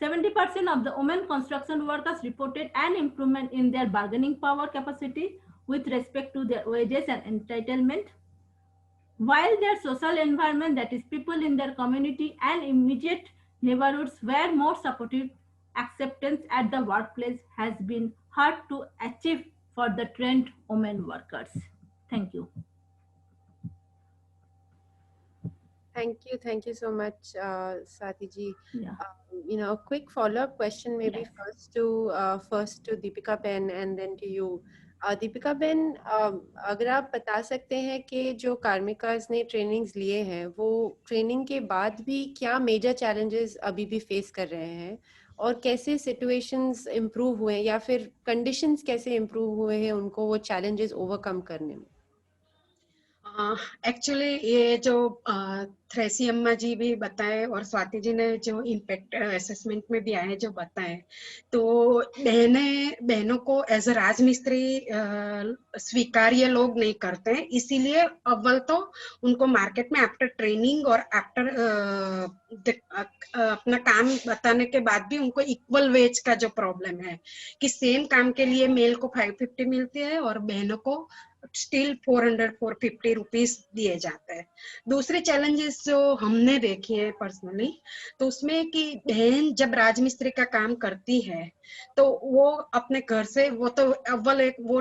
70% of the women construction workers reported an improvement in their bargaining power capacity with respect to their wages and entitlement, while their social environment, that is people in their community and immediate neighborhoods, were more supportive. Acceptance at the workplace has been hard to achieve for the trained women workers. Thank you. Thank you so much, Swati ji. Yeah. A quick follow-up question, maybe Yes. first to Deepika Ben and then to you. Deepika Ben, अगर आप बता सकते हैं कि जो कार्मिकास ने trainings लिए हैं वो ट्रेनिंग के बाद भी क्या मेजर चैलेंजेस अभी भी फेस कर रहे हैं और कैसे सिचुएशंस इम्प्रूव हुए हैं या फिर कंडीशंस कैसे इम्प्रूव हुए हैं उनको वो चैलेंजेस ओवरकम करने में? एक्चुअली ये जो थ्रेसी अम्मा जी भी बताए और स्वाति जी ने जो इम्पैक्ट असेसमेंट में भी आए जो बताए, तो बहनों को एज अ राजमिस्त्री स्वीकार्य लोग नहीं करते हैं, इसीलिए अव्वल तो उनको मार्केट में आफ्टर ट्रेनिंग और आफ्टर अपना काम बताने के बाद भी उनको इक्वल वेज का जो प्रॉब्लम है कि सेम काम के लिए मेल को 550 मिलती है और बहनों को स्टिल 400-450 रुपीस दिए जाते हैं। दूसरे चैलेंजेस जो हमने देखे हैं पर्सनली, तो उसमें कि बहन जब राजमिस्त्री का काम करती है तो वो अपने घर से, वो तो अव्वल एक वो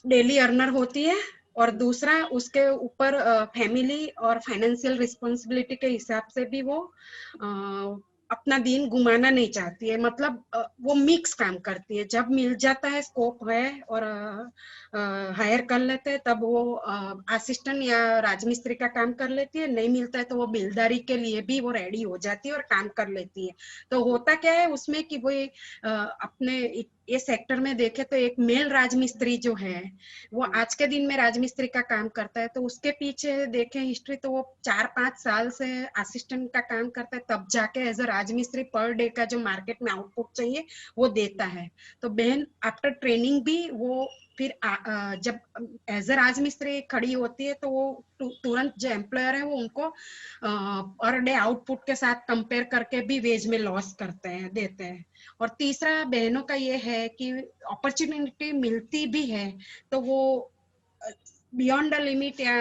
डेली अर्नर होती है और दूसरा उसके ऊपर फैमिली और फाइनेंशियल रिस्पॉन्सिबिलिटी के हिसाब से भी वो अपना दिन घुमाना नहीं चाहती है, मतलब वो मिक्स काम करती है। जब मिल जाता है, स्कोप है और हायर कर लेते हैं, तब वो असिस्टेंट या राजमिस्त्री का काम कर लेती है, नहीं मिलता है तो वो बिलदारी के लिए भी वो रेडी हो जाती है और काम कर लेती है। तो होता क्या है उसमें कि वो अपने ये सेक्टर में देखे तो एक मेल राजमिस्त्री जो है वो आज के दिन में राजमिस्त्री का काम करता है, तो उसके पीछे देखे हिस्ट्री तो वो 4-5 साल से असिस्टेंट का काम करता है, तब जाके एज अ राजमिस्त्री पर डे का जो मार्केट में आउटपुट चाहिए वो देता है। तो बहन आफ्टर ट्रेनिंग भी वो फिर जब एज अ राजमिस्त्री खड़ी होती है तो वो तुरंत जो एम्प्लॉयर है वो उनको पर डे आउटपुट के साथ कंपेयर करके भी वेज में लॉस करते हैं, देते हैं। और तीसरा बहनों का ये है कि अपॉर्चुनिटी मिलती भी है तो वो बियॉन्ड द लिमिट या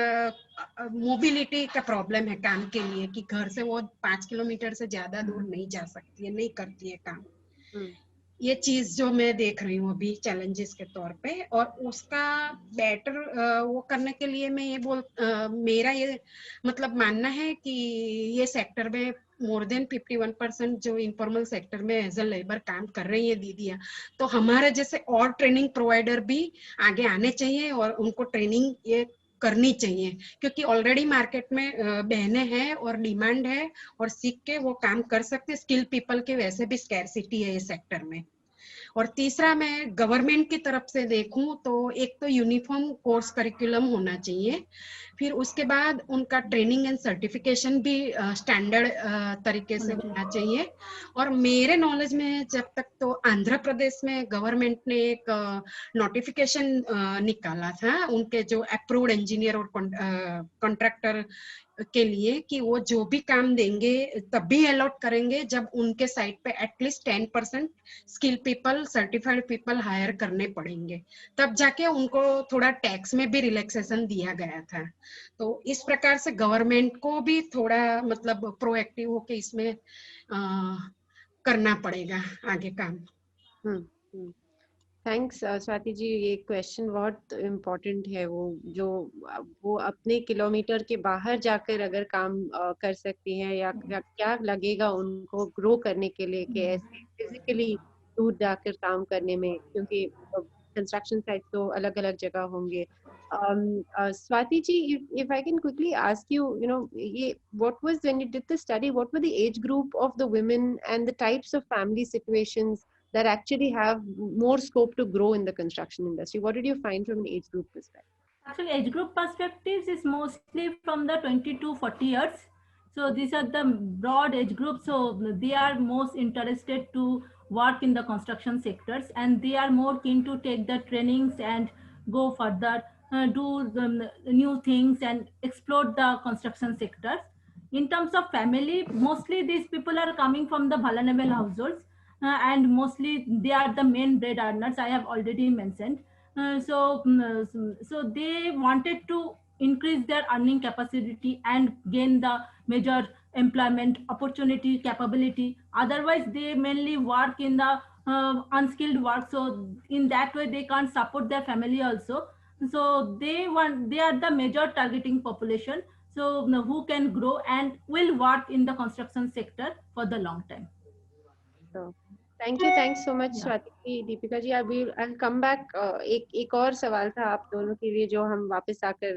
मोबिलिटी का प्रॉब्लम है काम के लिए कि घर से वो 5 किलोमीटर से ज्यादा दूर नहीं जा सकती है, नहीं करती है काम। ये चीज जो मैं देख रही हूँ अभी चैलेंजेस के तौर पे, और उसका बेटर वो करने के लिए मैं ये मेरा ये मतलब मानना है कि ये सेक्टर में मोर देन 51% जो इनफॉर्मल सेक्टर में एज अ लेबर काम कर रही है दीदियाँ, तो हमारे जैसे और ट्रेनिंग प्रोवाइडर भी आगे आने चाहिए और उनको ट्रेनिंग ये करनी चाहिए, क्योंकि ऑलरेडी मार्केट में बहनें हैं और डिमांड है और सीख के वो काम कर सकते। स्किल पीपल के वैसे भी स्कैरसिटी है ये सेक्टर में। और तीसरा मैं गवर्नमेंट की तरफ से देखूं तो एक तो यूनिफॉर्म कोर्स करिकुलम होना चाहिए, फिर उसके बाद उनका ट्रेनिंग एंड सर्टिफिकेशन भी स्टैंडर्ड तरीके से होना चाहिए। और मेरे नॉलेज में जब तक तो आंध्र प्रदेश में गवर्नमेंट ने एक नोटिफिकेशन निकाला था उनके जो अप्रूव्ड इंजीनियर और कॉन्ट्रैक्टर के लिए कि वो जो भी काम देंगे तभी अलॉट करेंगे जब उनके साइट पे at least 10% skill people, certified people hire करने पड़ेंगे, तब जाके उनको थोड़ा टैक्स में भी रिलैक्सेशन दिया गया था। तो इस प्रकार से गवर्नमेंट को भी थोड़ा मतलब प्रोएक्टिव होके इसमें करना पड़ेगा आगे काम। थैंक्स स्वाति जी, ये क्वेश्चन बहुत इम्पोर्टेंट है। वो अपने किलोमीटर के बाहर जाकर अगर काम कर सकती हैं या क्या लगेगा उनको ग्रो करने के लिए कि ऐसे फिजिकली दूर जाकर काम करने में, क्योंकि कंस्ट्रक्शन साइट तो अलग अलग जगह होंगे। Swati ji, if I can quickly ask you, what was, when you did the study, what were the age group of the women and the types of family situations that actually have more scope to grow in the construction industry? What did you find from an age group perspective? Actually, age group perspectives is mostly from the 20 to 40 years. So these are the broad age groups. So they are most interested to work in the construction sectors, and they are more keen to take the trainings and go further, do the new things and explore the construction sectors. in terms of family, mostly these people are coming from the vulnerable households, and mostly they are the main bread earners, I have already mentioned. So they wanted to increase their earning capacity and gain the major employment opportunity capability. Otherwise, they mainly work in the unskilled work. So in that way, they can't support their family also. So they are the major targeting population. So who can grow and will work in the construction sector for the long time. So, thank you, thanks so much Swati, Deepika ji. I'll come back. एक और सवाल था आप दोनों के लिए जो हम वापस आकर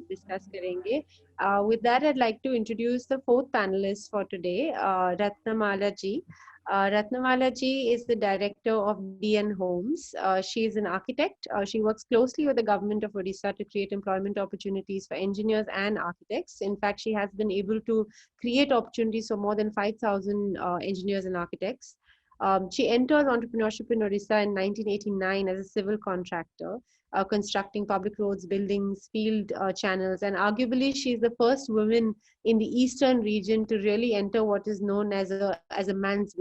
डिस्कस करेंगे. With that, I'd like to introduce the fourth panelist for today, Ratnamala ji. Ratnamala ji is the director of DN Homes. She is an architect. She works closely with the government of Odisha to create employment opportunities for engineers and architects. In fact, she has been able to create opportunities for more than 5,000 engineers and architects. She entered entrepreneurship in Odisha in 1989 as a civil contractor, constructing public roads, buildings, field channels, and arguably she is the first woman in the eastern region to really enter what is known as a man's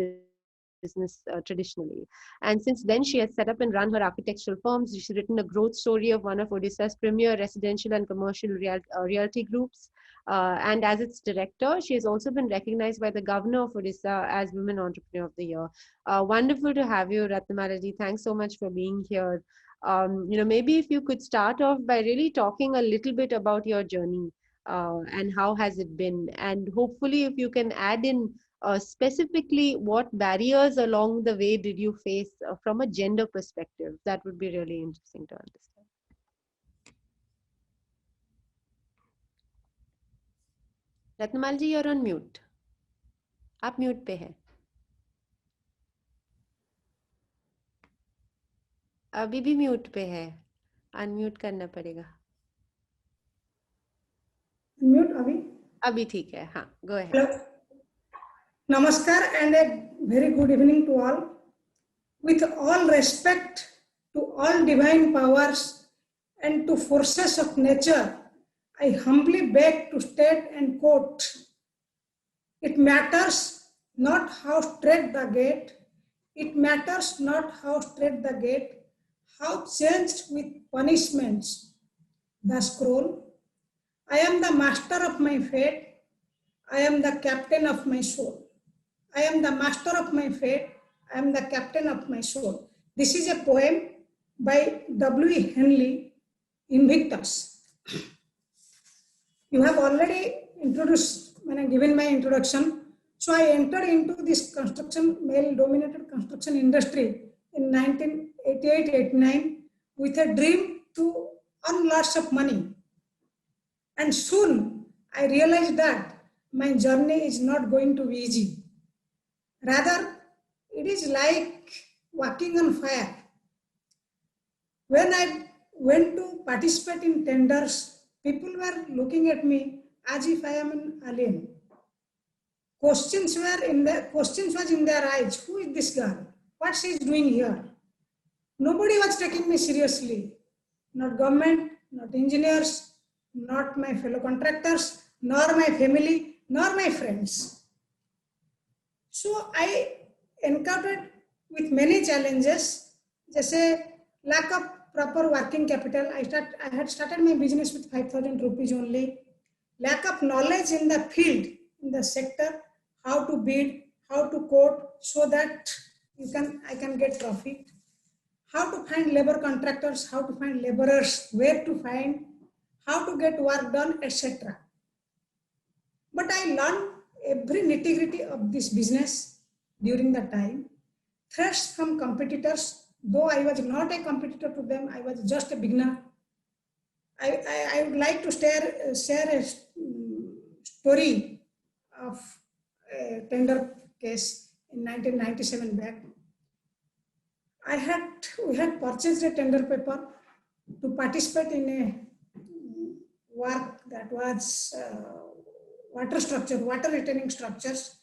business traditionally. And since then, she has set up and run her architectural firms. She's written a growth story of one of Odisha's premier residential and commercial realty groups. And as its director, she has also been recognized by the governor of Odisha as Women Entrepreneur of the Year. Wonderful to have you, Ratnamala ji. Thanks so much for being here. Maybe if you could start off by really talking a little bit about your journey and how has it been, and hopefully if you can add in specifically what barriers along the way did you face from a gender perspective. That would be really interesting to understand. Ratnamal ji, you're on mute. आप mute पे हैं. अभी भी mute पे है. Unmute करना पड़ेगा. Mute अभी ठीक है. हाँ, go ahead. Hello. Namaskar and a very good evening to all. With all respect to all divine powers and to forces of nature, I humbly beg to state and quote, it matters not how straight the gate, it matters not how straight the gate, how changed with punishments the scroll. I am the master of my fate, I am the captain of my soul. I am the master of my fate, I am the captain of my soul. This is a poem by W. Henley, Invictus. You have already introduced, when I given my introduction. So I entered into this male-dominated construction industry in 1988-89 with a dream to earn lots of money. And soon I realized that my journey is not going to be easy. Rather, it is like walking on fire. When I went to participate in tenders, people were looking at me as if I am an alien. Questions was in their eyes. Who is this girl? What she is doing here? Nobody was taking me seriously. Not government, not engineers, not my fellow contractors, nor my family, nor my friends. So I encountered with many challenges, जैसे lack of proper working capital. I had started my business with 5,000 rupees only. Lack of knowledge in the field, in the sector, how to bid, how to quote, so that I can get profit. How to find labor contractors, how to find laborers, where to find, how to get work done, etc. But I learned every nitty-gritty of this business during the time. Threats from competitors, though I was not a competitor to them, I was just a beginner. I would like to share a story of a tender case in 1997 back. We had purchased a tender paper to participate in a work that was water retaining structures.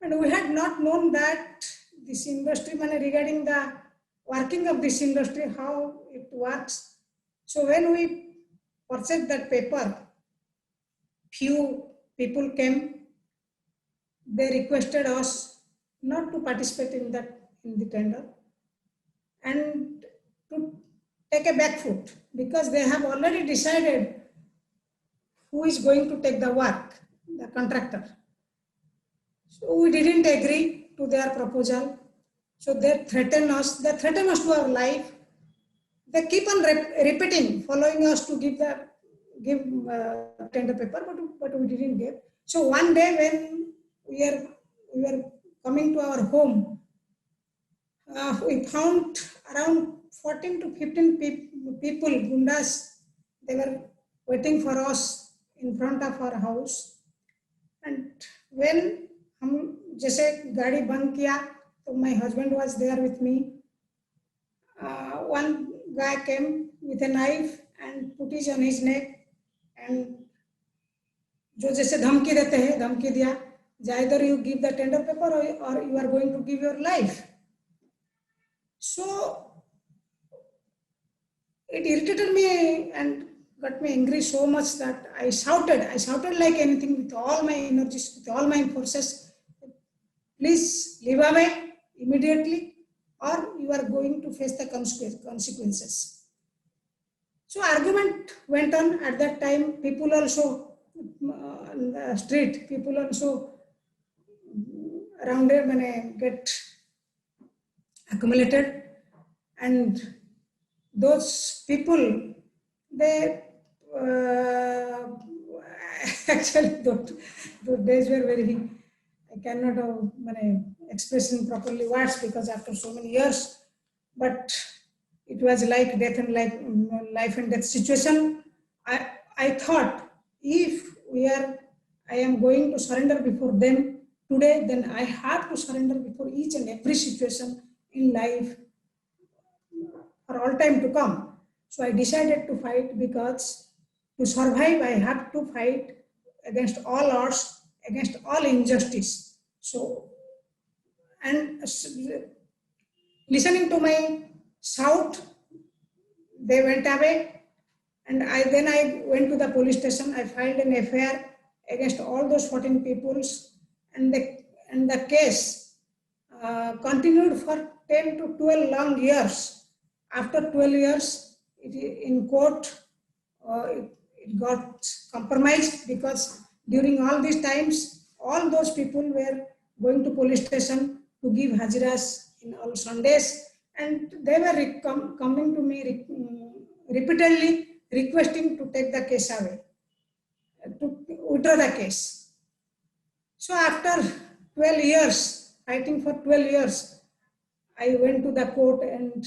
And we had not known that this industry, regarding the working of this industry, how it works. So when we purchased that paper, few people came. They requested us not to participate in the tender and to take a back foot, because they have already decided who is going to take the work, the contractor. So we didn't agree to their proposal. So they threatened us. They threatened us to our life. They keep on repeating, following us to give tender paper, but we didn't give. So one day when we were coming to our home, we found around 14 to 15 people, gundas. They were waiting for us in front of our house. And when हम जैसे गाड़ी बंद किया, तो my husband was there with me. One guy came with a knife and put it on his neck, and जो जैसे धमकी देते हैं, धमकी दिया, either you give the tender paper or you are going to give your life. So it irritated me and got me angry so much that I shouted like anything with all my energies, with all my forces. Please leave away immediately, or you are going to face the consequences. So argument went on. At that time, people also on the street, people also around it get accumulated, and those people, they actually those days were very, I cannot express in properly words because after so many years, but it was like death and life and death situation. I thought, if I am going to surrender before them today, then I have to surrender before each and every situation in life for all time to come. So I decided to fight, because to survive, I have to fight against all odds, against all injustice. So, and listening to my shout, they went away, and then I went to the police station. I filed an FIR against all those 14 peoples, and the case continued for 10 to 12 long years. After 12 years, in court, it got compromised, because during all these times, all those people were going to police station to give hajiras in all Sundays, and they were coming to me repeatedly requesting to take the case away, to withdraw the case. So after 12 years, fighting for 12 years, I went to the court and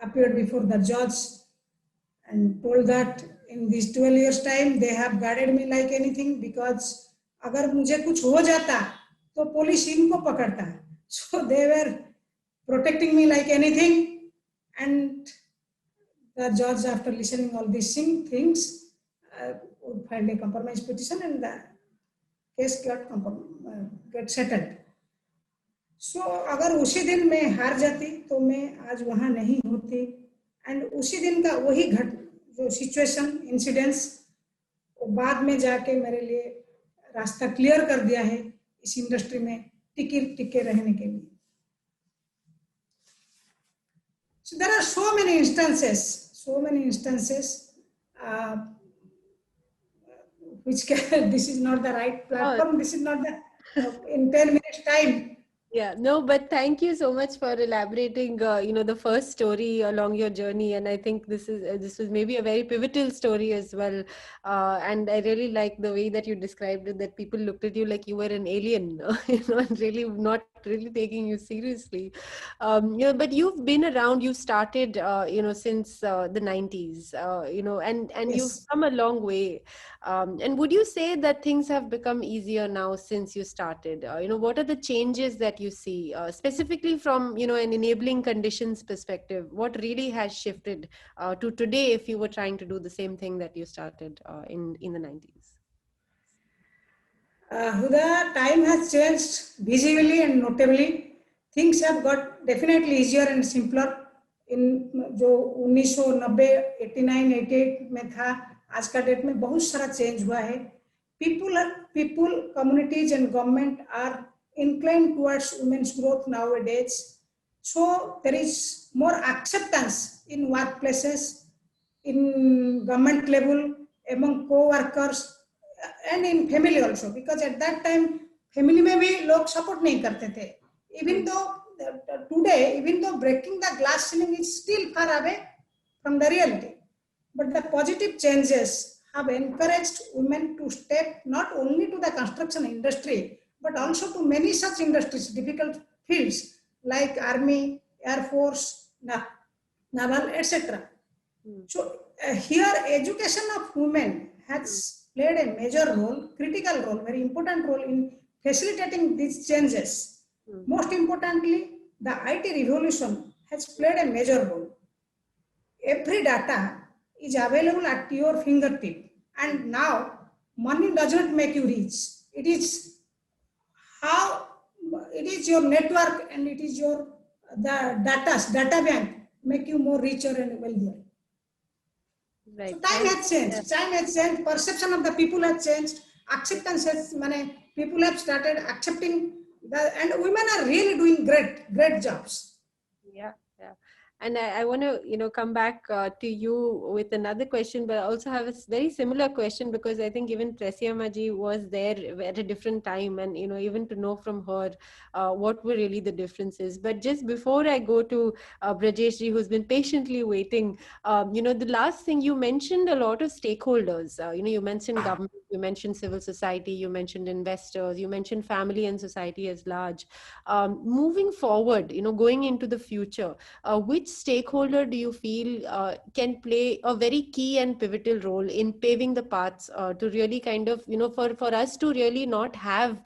appeared before the judge and told that in these 12 years time, they have guarded me like anything, because अगर मुझे कुछ हो जाता तो police इनको पकड़ता. So they were protecting me like anything, and the judge, after listening all these things, filed a compromise petition, and the case got settled. So अगर उसी दिन मैं हार जाती तो मैं आज वहाँ नहीं होती, and उसी दिन का वही जो सिचुएशन इंसिडेंट्स, वो बाद में जाके मेरे लिए रास्ता क्लियर कर दिया है इस इंडस्ट्री में टिके रहने के लिए. So there are so many instances, which this is not the right platform. This is not the in 10 minutes time. Yeah, no, but thank you so much for elaborating, the first story along your journey. And I think this was maybe a very pivotal story as well. And I really like the way that you described it, that people looked at you like you were an alien, and really not really taking you seriously. But you've been around, you started, since the 90s, and yes, you've come a long way. And would you say that things have become easier now since you started? What are the changes that you see, specifically from, an enabling conditions perspective? What really has shifted to today if you were trying to do the same thing that you started in the 90s? Huda, time has changed visibly and notably. Things have got definitely easier and simpler. In जो 1990, 89, 88 में था, आज का date में बहुत सारा change हुआ है. People, communities and government are inclined towards women's growth nowadays. So there is more acceptance in workplaces, in government level, among co-workers, and in family also. Because at that time, family में भी लोग support नहीं करते थे. Even though today, even though breaking the glass ceiling is still far away from the reality, but the positive changes have encouraged women to step not only to the construction industry, but also to many such industries, difficult fields like army, air force, naval, etc. So here education of women has played a major role, critical role, very important role in facilitating these changes. Most importantly, the IT revolution has played a major role. Every data is available at your fingertip, and now money does not make you rich. It is your network, and it is the data bank make you more richer and wealthier. Right. So time has changed. Yes. Time has changed. Perception of the people has changed. Acceptance has, people have started accepting and women are really doing great jobs. Yeah. And I want to, come back to you with another question, but I also have a very similar question, because I think even Prasiyama ji was there at a different time, and, even to know from her what were really the differences. But just before I go to Brajesh ji, who's been patiently waiting, the last thing you mentioned, a lot of stakeholders, you mentioned government, you mentioned civil society, you mentioned investors, you mentioned family and society as large. Moving forward, going into the future, which stakeholder do you feel can play a very key and pivotal role in paving the paths to really kind of, for us to really not have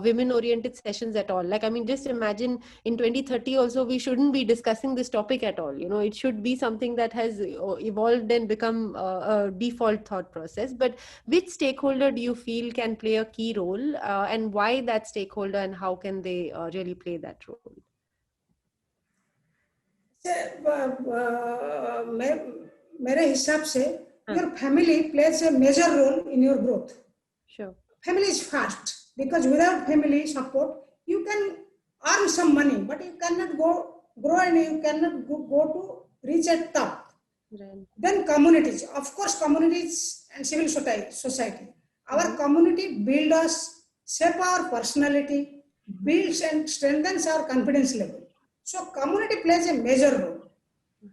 women-oriented sessions at all? Like, just imagine in 2030 also, we shouldn't be discussing this topic at all. It should be something that has evolved and become a default thought process. But which stakeholder do you feel can play a key role, and why that stakeholder, and how can they really play that role? मेरे हिसाब से your family plays a major role in your growth. Sure. Family is first, because without family support, you can earn some money, but you cannot grow and you cannot go to reach at top. Right. Then communities, of course, communities and civil society. Our community builds us, shape our personality, builds and strengthens our confidence level. So community plays a major role,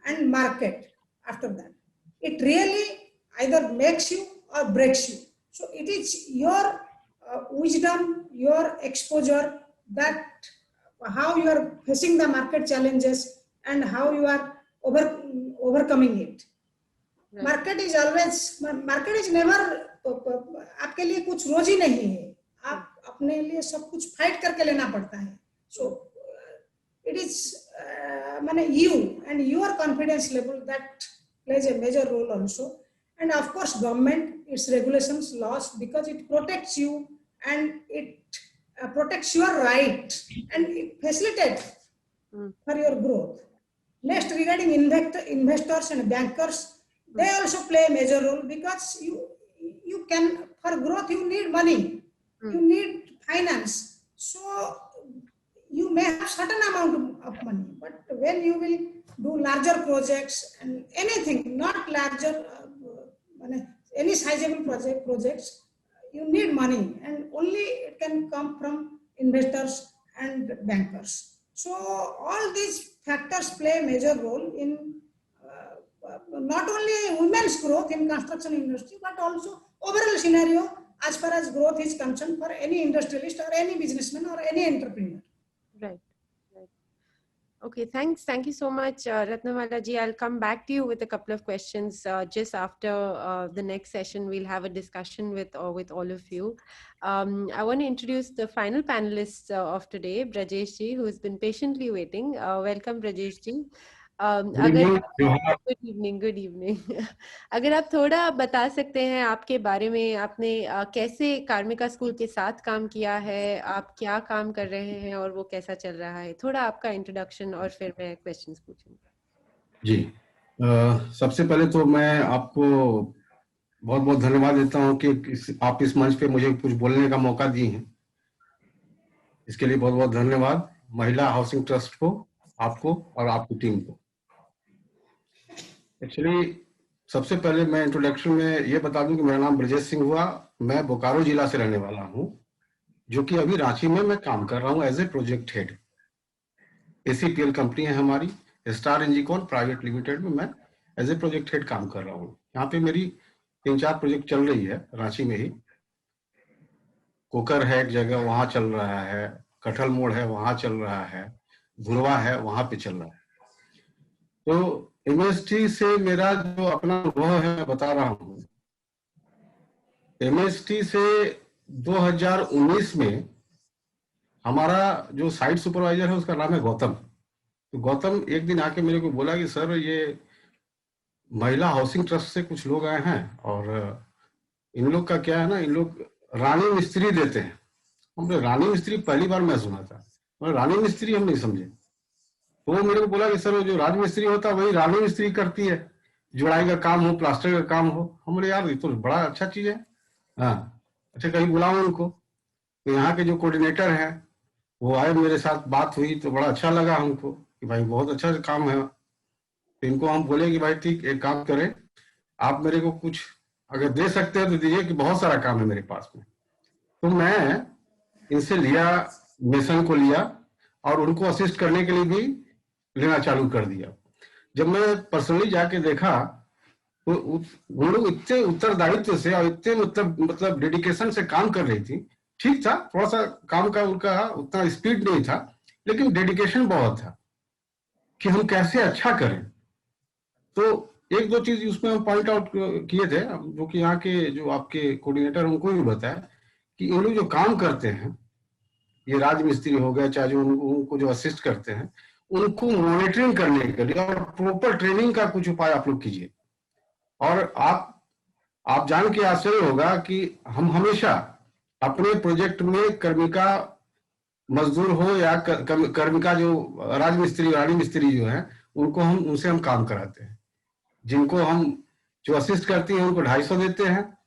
and market after that. It really either makes you or breaks you. So it is your wisdom, your exposure, that how you are facing the market challenges and how you are overcoming it. Right. Market is never आपके लिए कुछ रोज ही नहीं है. आप अपने लिए सब कुछ फाइट करके लेना पड़ता है. So it is you and your confidence level that plays a major role also. And of course, government, its regulations, laws, because it protects you and it protects your right and it facilitates for your growth. Next, regarding investors and bankers, they also play a major role, because you can, for growth, you need money, you need finance. So you may have certain amount of money, but when you will do larger projects and anything, not larger, any sizable projects, you need money, and only it can come from investors and bankers. So all these factors play a major role in not only women's growth in construction industry, but also overall scenario as far as growth is concerned for any industrialist or any businessman or any entrepreneur. Right. Okay, thanks. Thank you so much, Ratnamala ji. I'll come back to you with a couple of questions just after the next session. We'll have a discussion with all of you. I want to introduce the final panelists of today, Brajesh ji, who has been patiently waiting. Welcome, Brajesh ji. Good evening अगर आप थोड़ा बता सकते हैं आपके बारे में, आपने कैसे कार्मिका स्कूल के साथ काम किया है, आप क्या काम कर रहे हैं और वो कैसा चल रहा है, थोड़ा आपका इंट्रोडक्शन और फिर मैं क्वेश्चंस पूछूंगी. जी सबसे पहले तो मैं आपको बहुत बहुत धन्यवाद देता हूँ कि आप इस मंच पे मुझे कुछ बोलने का मौका दिए हैं। इसके लिए बहुत बहुत धन्यवाद महिला हाउसिंग ट्रस्ट को, आपको और आपकी टीम को। एक्चुअली सबसे पहले मैं इंट्रोडक्शन में ये बता दूं कि मेरा नाम ब्रजेश सिंह हुआ। मैं बोकारो जिला से रहने वाला हूं, जो कि अभी रांची में मैं काम कर रहा हूं as a project head. ACPL company है हमारी, स्टार इंजीकॉन प्राइवेट लिमिटेड में मैं एज ए प्रोजेक्ट हेड काम कर रहा हूं। यहाँ पे मेरी 3-4 प्रोजेक्ट चल रही है रांची में ही। कोकर है एक जगह, वहां चल रहा है, कठल मोड़ है वहां चल रहा है, भुरवा है वहां पे चल रहा है। तो MST से मेरा जो अपना अनुभव है मैं बता रहा हूँ। MST से 2019 में हमारा जो साइट सुपरवाइजर है उसका नाम है गौतम। तो गौतम एक दिन आके मेरे को बोला कि सर ये महिला हाउसिंग ट्रस्ट से कुछ लोग आए हैं और इन लोग का क्या है ना, इन लोग रानी मिस्त्री देते हैं। हमने रानी मिस्त्री पहली बार मैं सुना था, और रानी मिस्त्री हम नहीं समझे। तो वो मेरे को बोला कि सर वो जो राज मिस्त्री होता है वही रानी मिस्त्री करती है, जुड़ाई का काम हो, प्लास्टर का काम हो। हम बोले यार ये तो बड़ा अच्छा चीज है। हाँ अच्छा, कहीं बुलाओ उनको। तो यहाँ के जो कोऑर्डिनेटर हैं वो आए, मेरे साथ बात हुई तो बड़ा अच्छा लगा हमको कि भाई बहुत अच्छा काम है। तो इनको हम बोले कि भाई ठीक, एक काम करें, आप मेरे को कुछ अगर दे सकते हैं तो दीजिए, कि बहुत सारा काम है मेरे पास में। तो मैं इनसे लिया, मिशन को लिया और उनको असिस्ट करने के लिए भी लेना चालू कर दिया। जब मैं पर्सनली जाके देखा तो वो लोग इतने उत्तरदायित्व से और इतने मतलब डेडिकेशन से काम कर रही थी। ठीक था, थोड़ा सा काम का उनका उतना स्पीड नहीं था, लेकिन डेडिकेशन बहुत था कि हम कैसे अच्छा करें। तो एक दो चीज उसमें हम पॉइंट आउट किए थे, जो कि यहाँ के जो आपके कोऑर्डिनेटर उनको भी बताया कि ये लोग जो काम करते हैं, ये राज मिस्त्री हो गया, चाहे जो उनको जो असिस्ट करते हैं, उनको मॉनिटरिंग करने के लिए और प्रॉपर ट्रेनिंग का कुछ उपाय आप लोग कीजिए। और आप जान के आश्चर्य होगा कि हम हमेशा अपने प्रोजेक्ट में कर्मिका मजदूर हो या कर्मिका जो राज मिस्त्री रानी मिस्त्री जो है, उनसे हम काम कराते हैं। जिनको हम जो असिस्ट करती हैं उनको 250 देते हैं,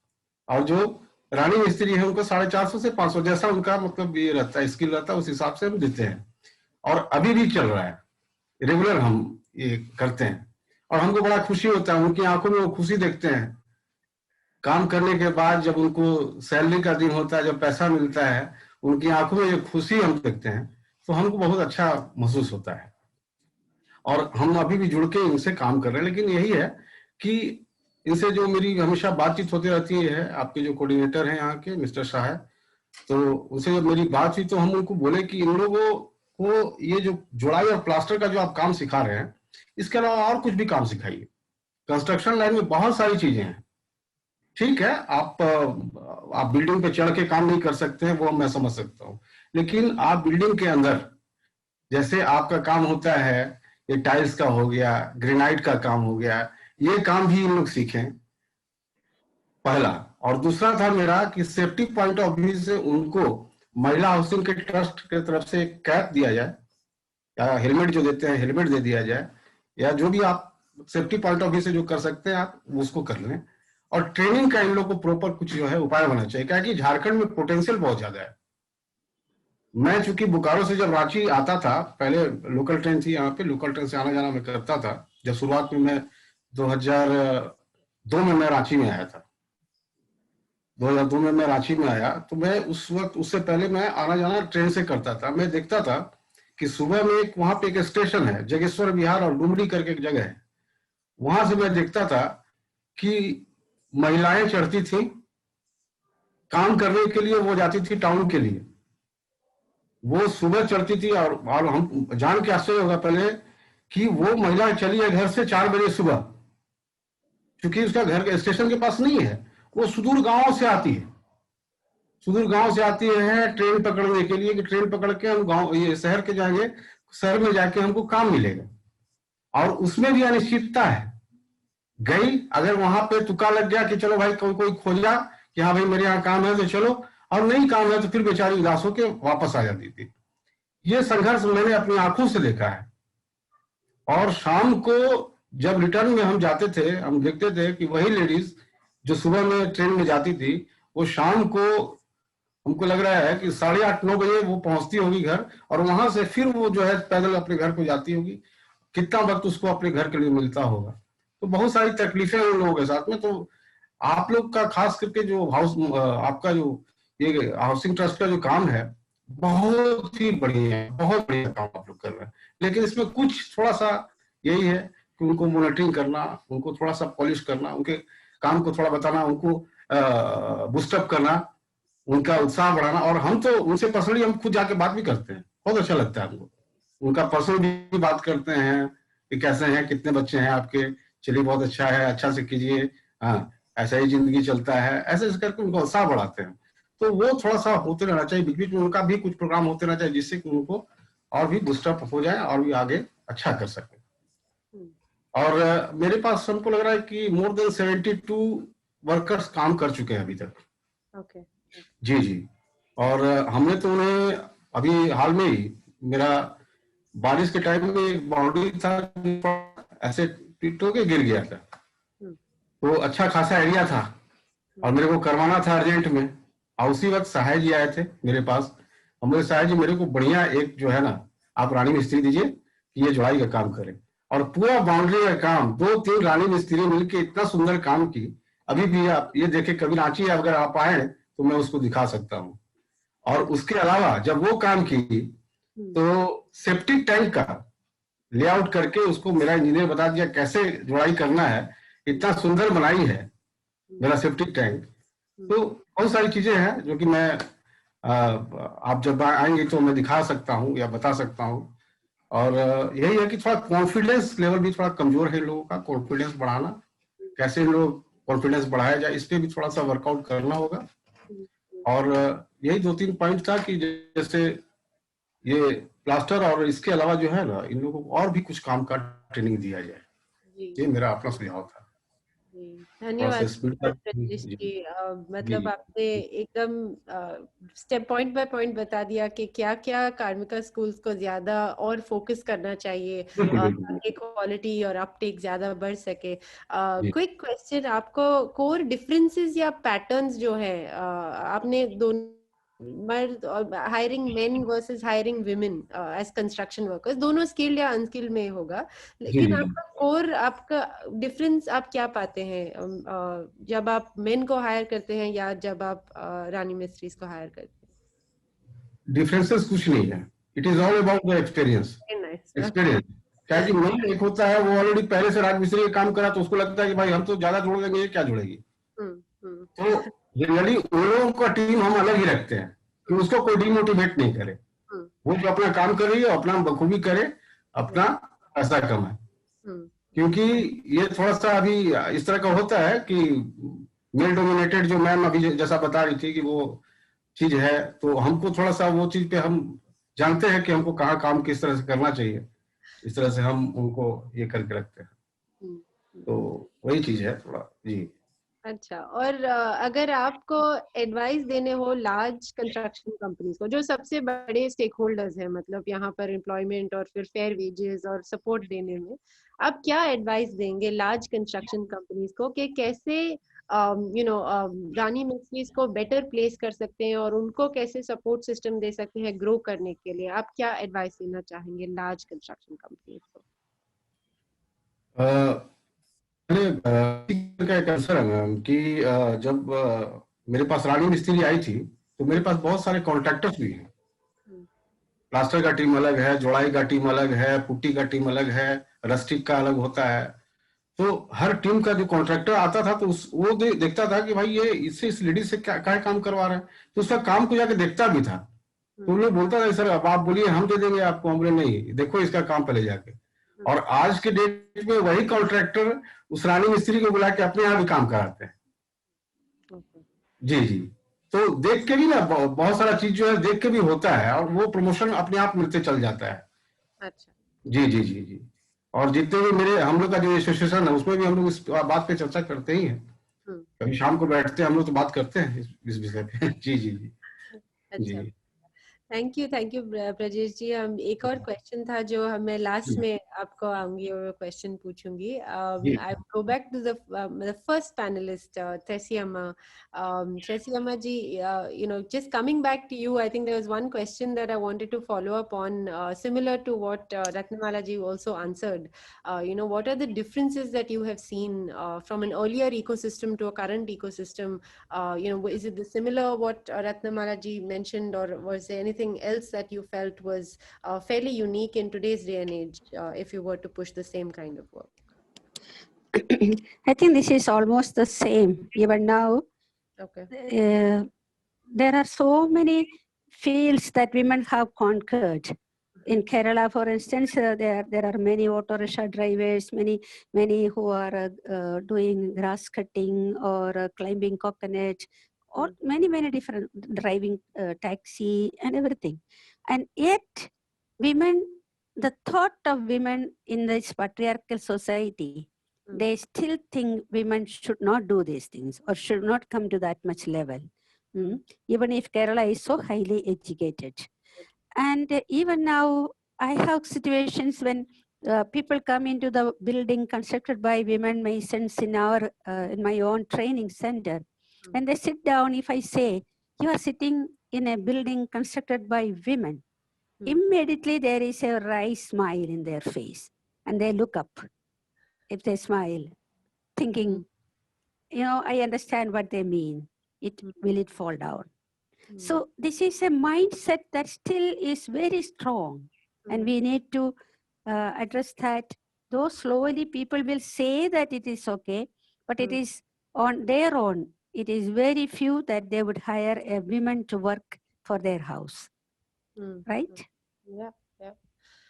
और जो रानी मिस्त्री है उनको 450 से 500, जैसा उनका मतलब ये रहता है, स्किल रहता है, उस हिसाब से हम देते हैं। और अभी भी चल रहा है, रेगुलर हम ये करते हैं और हमको बड़ा खुशी होता है। उनकी आंखों में वो खुशी देखते हैं काम करने के बाद, जब उनको सैलरी का दिन होता है, जब पैसा मिलता है, उनकी आंखों में जो खुशी हम देखते हैं, तो हमको बहुत अच्छा महसूस होता है। और हम अभी भी जुड़ के इनसे काम कर रहे हैं। लेकिन यही है कि इनसे जो मेरी हमेशा बातचीत होती रहती है, आपके जो कोऑर्डिनेटर हैं यहाँ के मिस्टर शाह है, तो उनसे जब मेरी बात हुई तो हम उनको बोले कि इन लोगों को ये जो जुड़ाई और प्लास्टर का जो आप काम सिखा रहे हैं, इसके अलावा और कुछ भी काम सिखाइए। कंस्ट्रक्शन लाइन में बहुत सारी चीजें हैं। ठीक है, आप बिल्डिंग पे चढ़ के काम नहीं कर सकते हैं, वो मैं समझ सकता हूँ, लेकिन आप बिल्डिंग के अंदर जैसे आपका काम होता है, ये टाइल्स का हो गया, ग्रेनाइट का काम हो गया, ये काम भी इन लोग सीखें, पहला। और दूसरा था मेरा कि सेफ्टी पॉइंट ऑफ व्यू से उनको महिला हाउसिंग के ट्रस्ट के तरफ से कैप दिया जाए, या हेलमेट जो देते हैं हेलमेट दे दिया जाए, या जो भी आप सेफ्टी पॉइंट ऑफ व्यू से जो कर सकते हैं आप उसको कर लें। और ट्रेनिंग का इन लोग को प्रॉपर कुछ जो है उपाय होना चाहिए, क्या कि झारखंड में पोटेंशियल बहुत ज्यादा है। मैं चूंकि बोकारो से जब रांची आता था, पहले लोकल ट्रेन थी यहाँ पे, लोकल ट्रेन से आना जाना मैं करता था। जब शुरुआत में मैं 2002 में मैं रांची में आया था, 2002 में मैं रांची में आया, तो मैं उस वक्त, उससे पहले मैं आना जाना ट्रेन से करता था। मैं देखता था कि सुबह में एक वहां पे एक स्टेशन है, जगेश्वर विहार और डुमरी करके एक जगह है, वहां से मैं देखता था कि महिलाएं चढ़ती थी काम करने के लिए, वो जाती थी टाउन के लिए, वो सुबह चढ़ती थी। और हम जान के आश्चर्य होगा पहले कि वो महिला चली है घर से 4 बजे सुबह, क्योंकि उसका घर के स्टेशन के पास नहीं है, वो सुदूर गांव से आती है, सुदूर गांव से आती है ट्रेन पकड़ने के लिए, कि ट्रेन पकड़ के हम गांव ये शहर के जाएंगे, शहर में जाके हमको काम मिलेगा। और उसमें भी अनिश्चितता है। गई, अगर वहां पे तुक्का लग गया कि चलो भाई कोई खोजा कि हाँ भाई मेरे यहाँ काम है तो चलो, और नहीं काम है तो फिर बेचारी उदास होके वापस आ जाती थी। ये संघर्ष मैंने अपनी आंखों से देखा है। और शाम को जब रिटर्न में हम जाते थे, हम देखते थे कि वही लेडीज जो सुबह में ट्रेन में जाती थी वो शाम को हमको लग रहा है कि 8:30-9 बजे वो पहुंचती होगी घर, और वहां से फिर वो जो है पैदल अपने घर को जाती होगी। कितना वक्त उसको अपने घर के लिए मिलता होगा। तो बहुत सारी तकलीफें उन लोगों के साथ में। तो आप लोग का खास करके जो आपका जो ये हाउसिंग ट्रस्ट का जो काम है बहुत ही बढ़िया है, बहुत बढ़िया काम आप लोग कर रहे हैं। लेकिन इसमें कुछ थोड़ा सा यही है कि उनको मॉनिटरिंग करना, उनको थोड़ा सा पॉलिश करना, उनके काम को थोड़ा बताना, उनको बूस्टअप करना, उनका उत्साह बढ़ाना। और हम तो उनसे पर्सनली हम खुद जाके बात भी करते हैं, बहुत अच्छा लगता है हमको। उनका पर्सनल भी बात करते हैं कि कैसे हैं, कितने बच्चे हैं आपके, चलिए बहुत अच्छा है, अच्छा से कीजिए, हाँ ऐसा ही जिंदगी चलता है, ऐसे करके उनका उत्साह बढ़ाते हैं। तो वो थोड़ा सा होते रहना चाहिए, बीच बीच में उनका भी कुछ प्रोग्राम होते रहना चाहिए, जिससे कि उनको और भी बूस्टअप हो जाए और भी आगे अच्छा कर सके। और मेरे पास हमको लग रहा है कि मोर देन 72 वर्कर्स काम कर चुके हैं अभी तक। Okay. जी। और हमने तो उन्हें अभी हाल में ही, मेरा बारिश के टाइम में एक बाउंड्री था ऐसे टूट के गिर गया था, तो अच्छा खासा एरिया था और मेरे को करवाना था अर्जेंट में। और उसी वक्त सहाय जी आए थे मेरे पास। हमारे सहाय जी मेरे को बढ़िया एक जो है ना, आप रानी मिस्त्री दीजिए कि ये जुड़ाई का काम करें। और पूरा बाउंड्री का काम 2-3 रानी मिस्त्री मिलकर इतना सुंदर काम की। अभी भी आप ये देखे, कभी रांची अगर आप आए तो मैं उसको दिखा सकता हूँ। और उसके अलावा जब वो काम की तो सेप्टिक टैंक का लेआउट करके उसको मेरा इंजीनियर बता दिया कैसे जुड़ाई करना है, इतना सुंदर बनाई है मेरा सेप्टिक टैंक। तो बहुत सारी चीजें हैं जो कि मैं आप जब आएंगे तो मैं दिखा सकता हूँ या बता सकता हूँ। और यही है कि थोड़ा कॉन्फिडेंस लेवल भी थोड़ा कमजोर है लोगों का, कॉन्फिडेंस बढ़ाना, कैसे लोग कॉन्फिडेंस बढ़ाया जाए, इस पे भी थोड़ा सा वर्कआउट करना होगा। और यही 2-3 पॉइंट था कि जैसे ये प्लास्टर और इसके अलावा जो है ना, इन लोगों को और भी कुछ काम का ट्रेनिंग दिया जाए। ये मेरा अपना सुझाव था। धन्यवाद रजनीश जी। मतलब आपने एकदम पॉइंट बाय पॉइंट बता दिया कि क्या क्या कार्मिका स्कूल्स को ज्यादा और फोकस करना चाहिए ताकि क्वालिटी और अपटेक ज्यादा बढ़ सके। क्विक क्वेश्चन, आपको कोर डिफरेंसेस या पैटर्न्स जो है, आपने दोनों मर्द और hiring men versus hiring women as construction workers, दोनों स्किल्ड या अनस्किल्ड में होगा, लेकिन आपका कोर, आपका डिफरेंस आप क्या पाते हैं जब आप मेन को हायर करते हैं या जब आप रानी मिस्त्रीज को हायर करते हैं? डिफरेंसेस कुछ नहीं है, it is all about the experience. क्या कि मेन एक होता है वो ऑलरेडी पहले से राज मिस्त्री का काम करा, तो उसको लगता है कि भाई हम तो ज्यादा जोड़ देंगे, ये क्या जुड़ेगी। तो जनरली उन लोगों का टीम हम अलग ही रखते हैं कि उसको कोई डिमोटिवेट नहीं करे। वो जो अपना काम कर रही है अपना बखूबी करे, अपना पैसा कमाए। क्योंकि ये थोड़ा सा अभी इस तरह का होता है कि मेल डोमिनेटेड, जो मैम अभी जैसा बता रही थी कि वो चीज है, तो हमको थोड़ा सा वो चीज पे हम जानते हैं कि हमको कहाँ काम किस तरह से करना चाहिए, इस तरह से हम उनको ये करके रखते हैं। तो वही चीज है थोड़ा। जी अच्छा, और अगर आपको एडवाइस देने हो लार्ज कंस्ट्रक्शन कंपनीज को, जो सबसे बड़े स्टेक होल्डर्स हैं, मतलब यहाँ पर एम्प्लॉयमेंट और फिर फेयर वेजेस और सपोर्ट देने में, आप क्या एडवाइस देंगे लार्ज कंस्ट्रक्शन कंपनीज को कि कैसे रानी मिस्त्रीज को बेटर प्लेस कर सकते हैं और उनको कैसे सपोर्ट सिस्टम दे सकते हैं ग्रो करने के लिए? आप क्या एडवाइस देना चाहेंगे लार्ज कंस्ट्रक्शन कंपनीज को? का एक आंसर है मैम कि जब मेरे पास रानी मिस्त्री आई थी तो मेरे पास बहुत सारे कॉन्ट्रैक्टर्स भी हैं। प्लास्टर का टीम अलग है, जोड़ाई का टीम अलग है, पुट्टी का टीम अलग है, रस्टिक का अलग होता है। तो हर टीम का जो कॉन्ट्रैक्टर आता था तो वो देखता था कि भाई ये इससे इस लेडीज से क्या काम करवा रहे हैं, तो उसका काम को जाके देखता भी था। तो उन्हें बोलता था सर अब आप बोलिए हम दे देंगे आपको। हम बोले नहीं, देखो इसका काम पहले जाके। और आज के डेट में वही कॉन्ट्रैक्टर उस रानी मिस्त्री को बुला के अपने यहाँ भी काम कराते हैं। जी। तो देख के भी ना बहुत सारा चीज जो है देख के भी होता है और वो प्रमोशन अपने आप मिलते चल जाता है। अच्छा। जी। और जितने भी हम लोग का जो एसोसिएशन है उसमें भी हम लोग इस बात पे चर्चा करते ही हैं। कभी शाम को बैठते हैं हम लोग तो बात करते हैं इस विषय पे। जी। अच्छा। थैंक यू ब्रजेश जी. एक और क्वेश्चन था जो मैं लास्ट में आपको आऊंगी और क्वेश्चन पूछूंगी. I go back to the first panelist, Tressie Amma ji. Just coming back to you, I think there was one question that I wanted to follow up on, similar to what Ratnamala ji also answered. What are the differences that you have seen from an earlier ecosystem to a current ecosystem? Is it the similar what Ratnamala ji mentioned, or was there anything else that you felt was fairly unique in today's day and age, if you were to push the same kind of work? I think this is almost the same. Even now, okay. There are so many fields that women have conquered. In Kerala, for instance, there are many auto rickshaw drivers, many who are doing grass cutting or climbing coconut, or many different driving taxi and everything. And yet, women, the thought of women in this patriarchal society, they still think women should not do these things or should not come to that much level. Even if Kerala is so highly educated. And even now, I have situations when people come into the building constructed by women masons in my own training center. When they sit down, if I say, you are sitting in a building constructed by women, immediately there is a wry smile in their face. And they look up, if they smile, thinking, I understand what they mean. Will it fall down? So this is a mindset that still is very strong, and we need to address that. Though slowly people will say that it is okay, but it is on their own. It is very few that they would hire a woman to work for their house, right? Yeah.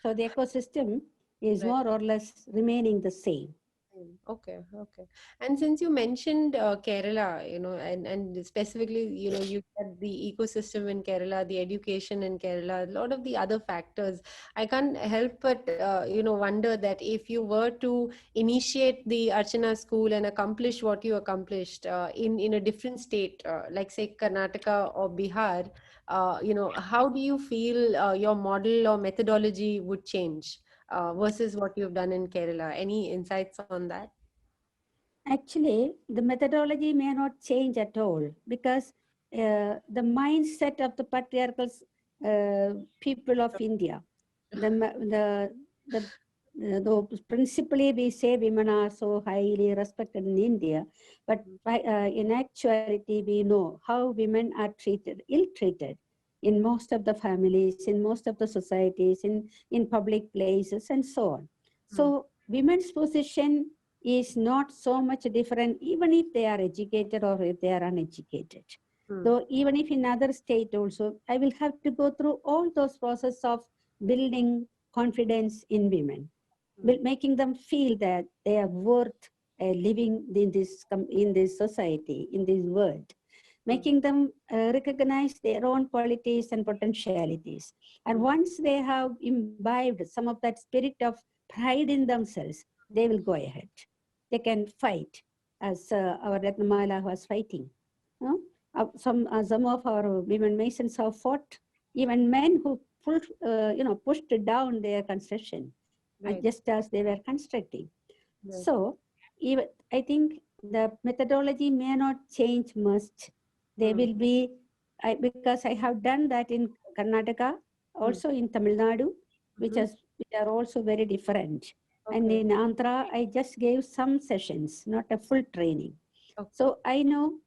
So the ecosystem is more or less remaining the same. Okay. And since you mentioned Kerala, and specifically, you said the ecosystem in Kerala, the education in Kerala, a lot of the other factors, I can't help but, wonder that if you were to initiate the Archana school and accomplish what you accomplished in a different state, like say Karnataka or Bihar, how do you feel your model or methodology would change? Versus what you've done in Kerala. Any insights on that? Actually, the methodology may not change at all, because the mindset of the patriarchal people of India, principally we say women are so highly respected in India, but in actuality we know how women are treated, ill-treated in most of the families, in most of the societies, in public places, and so on. So women's position is not so much different, even if they are educated or if they are uneducated. So even if in other state also, I will have to go through all those process of building confidence in women, making them feel that they are worth living in this society, in this world, making them recognize their own qualities and potentialities. And once they have imbibed some of that spirit of pride in themselves, they will go ahead. They can fight, as our Ratnamala was fighting. Some of our women masons have fought, even men who pushed down their construction, just as they were constructing. So even I think the methodology may not change much. They will be, because I have done that in Karnataka, also in Tamil Nadu, which are also very different. And in Andhra, I just gave some sessions, not a full training. So I know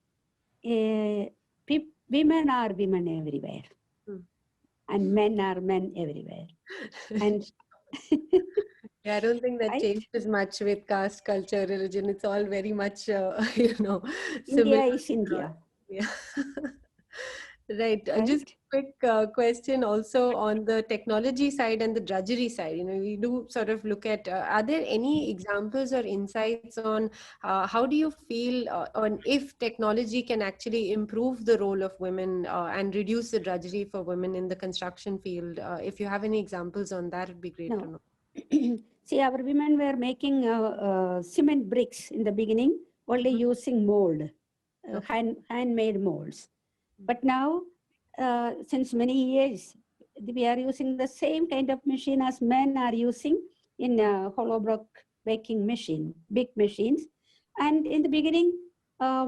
women are women everywhere, and men are men everywhere. And yeah, I don't think that changes much with caste, culture, religion. It's all very much, similar. India is India. Yeah. Right. Just a quick question also on the technology side and the drudgery side. We do sort of look at, are there any examples or insights on how do you feel on if technology can actually improve the role of women and reduce the drudgery for women in the construction field? If you have any examples on that, it'd be great to know. See, our women were making cement bricks in the beginning, only using mold, handmade molds. But now since many years, we are using the same kind of machine as men are using in hollow block baking machine, big machines. And in the beginning, all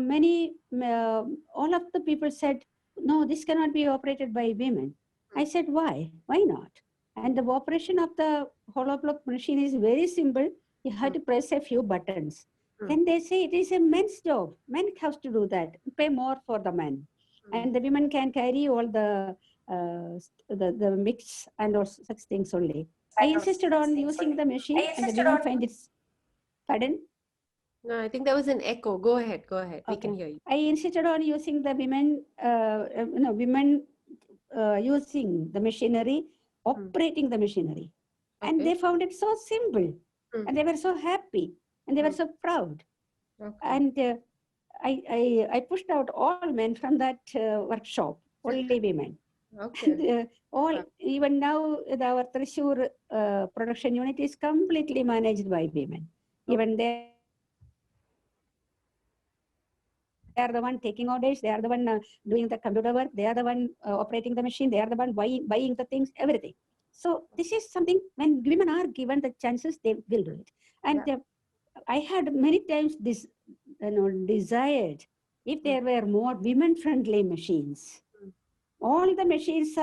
of the people said, no, this cannot be operated by women. I said, why? Why not? And the operation of the hollow block machine is very simple. You have to press a few buttons. Then they say it is a men's job. Men have to do that. Pay more for the men. And the women can carry all the mix and all such things only. I insisted on using the machine and the women find it. Pardon? No, I think there was an echo. Go ahead. Go ahead. We can hear you. I insisted on using the women, using the machinery, operating the machinery. And they found it so simple. And they were so happy. And they were so proud. And I pushed out all men from that workshop, only women. Okay. And, even now, our Thrissur production unit is completely managed by women. Even they are the one taking orders, they are the one doing the computer work, they are the one operating the machine, they are the one buying the things, everything. So this is something, when women are given the chances, they will do it. And I had many times this, desired if there were more women-friendly machines. All the machines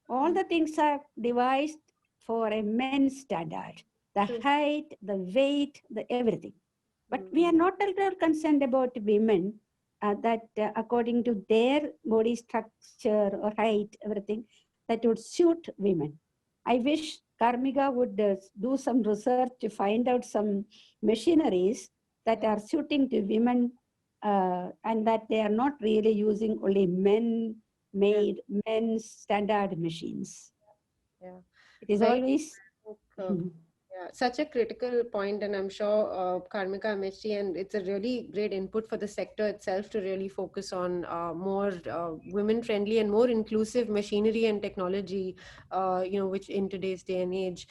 all the things are devised for a men's standard. The height, the weight, the everything. But we are not at all concerned about women that according to their body structure or height, everything, that would suit women. I wish Karmika would do some research to find out some machineries that are suiting to women and that they are not really using only men-made, men's standard machines. Yeah. It is always... Yeah, such a critical point, and I'm sure Karmika MHT, and it's a really great input for the sector itself to really focus on more women-friendly and more inclusive machinery and technology, which in today's day and age.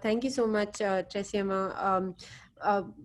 Thank you so much, Tresiama.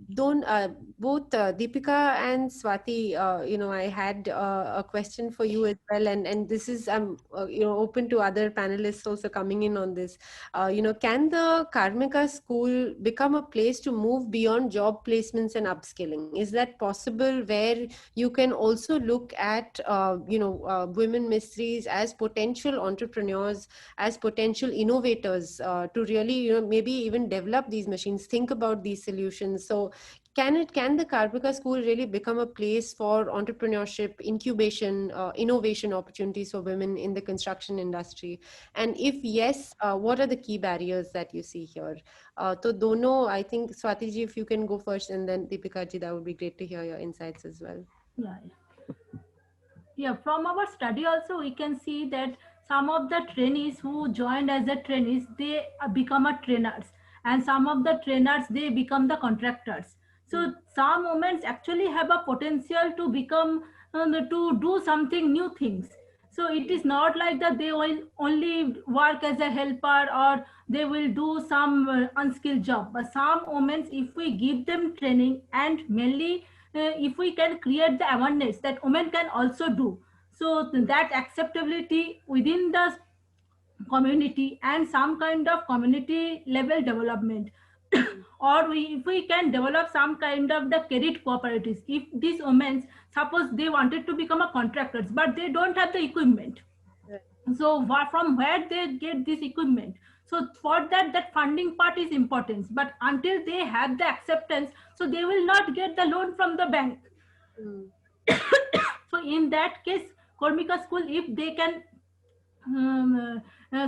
Both Deepika and Swati, I had a question for you as well, and this is open to other panelists also coming in on this. Can the Karmika school become a place to move beyond job placements and upskilling? Is that possible, where you can also look at women mistries as potential entrepreneurs, as potential innovators to really maybe even develop these machines, think about these solutions? So can the Karmika school really become a place for entrepreneurship, incubation, innovation opportunities for women in the construction industry? And if yes, what are the key barriers that you see here? So dono, I think Swati ji, if you can go first, and then Deepika ji, that would be great to hear your insights as well. Yeah, from our study also we can see that some of the trainees who joined as a trainees, they become a trainers, and some of the trainers, they become the contractors. So some women actually have a potential to become, to do something new things. So it is not like that they will only work as a helper or they will do some unskilled job. But some women, if we give them training, and mainly if we can create the awareness that women can also do, so that acceptability within the community and some kind of community level development or if we can develop some kind of the credit cooperatives. If these women, suppose they wanted to become a contractors, but they don't have the equipment, so from where they get this equipment? So for that funding part is important, but until they have the acceptance, so they will not get the loan from the bank. So in that case, Karmika school, if they can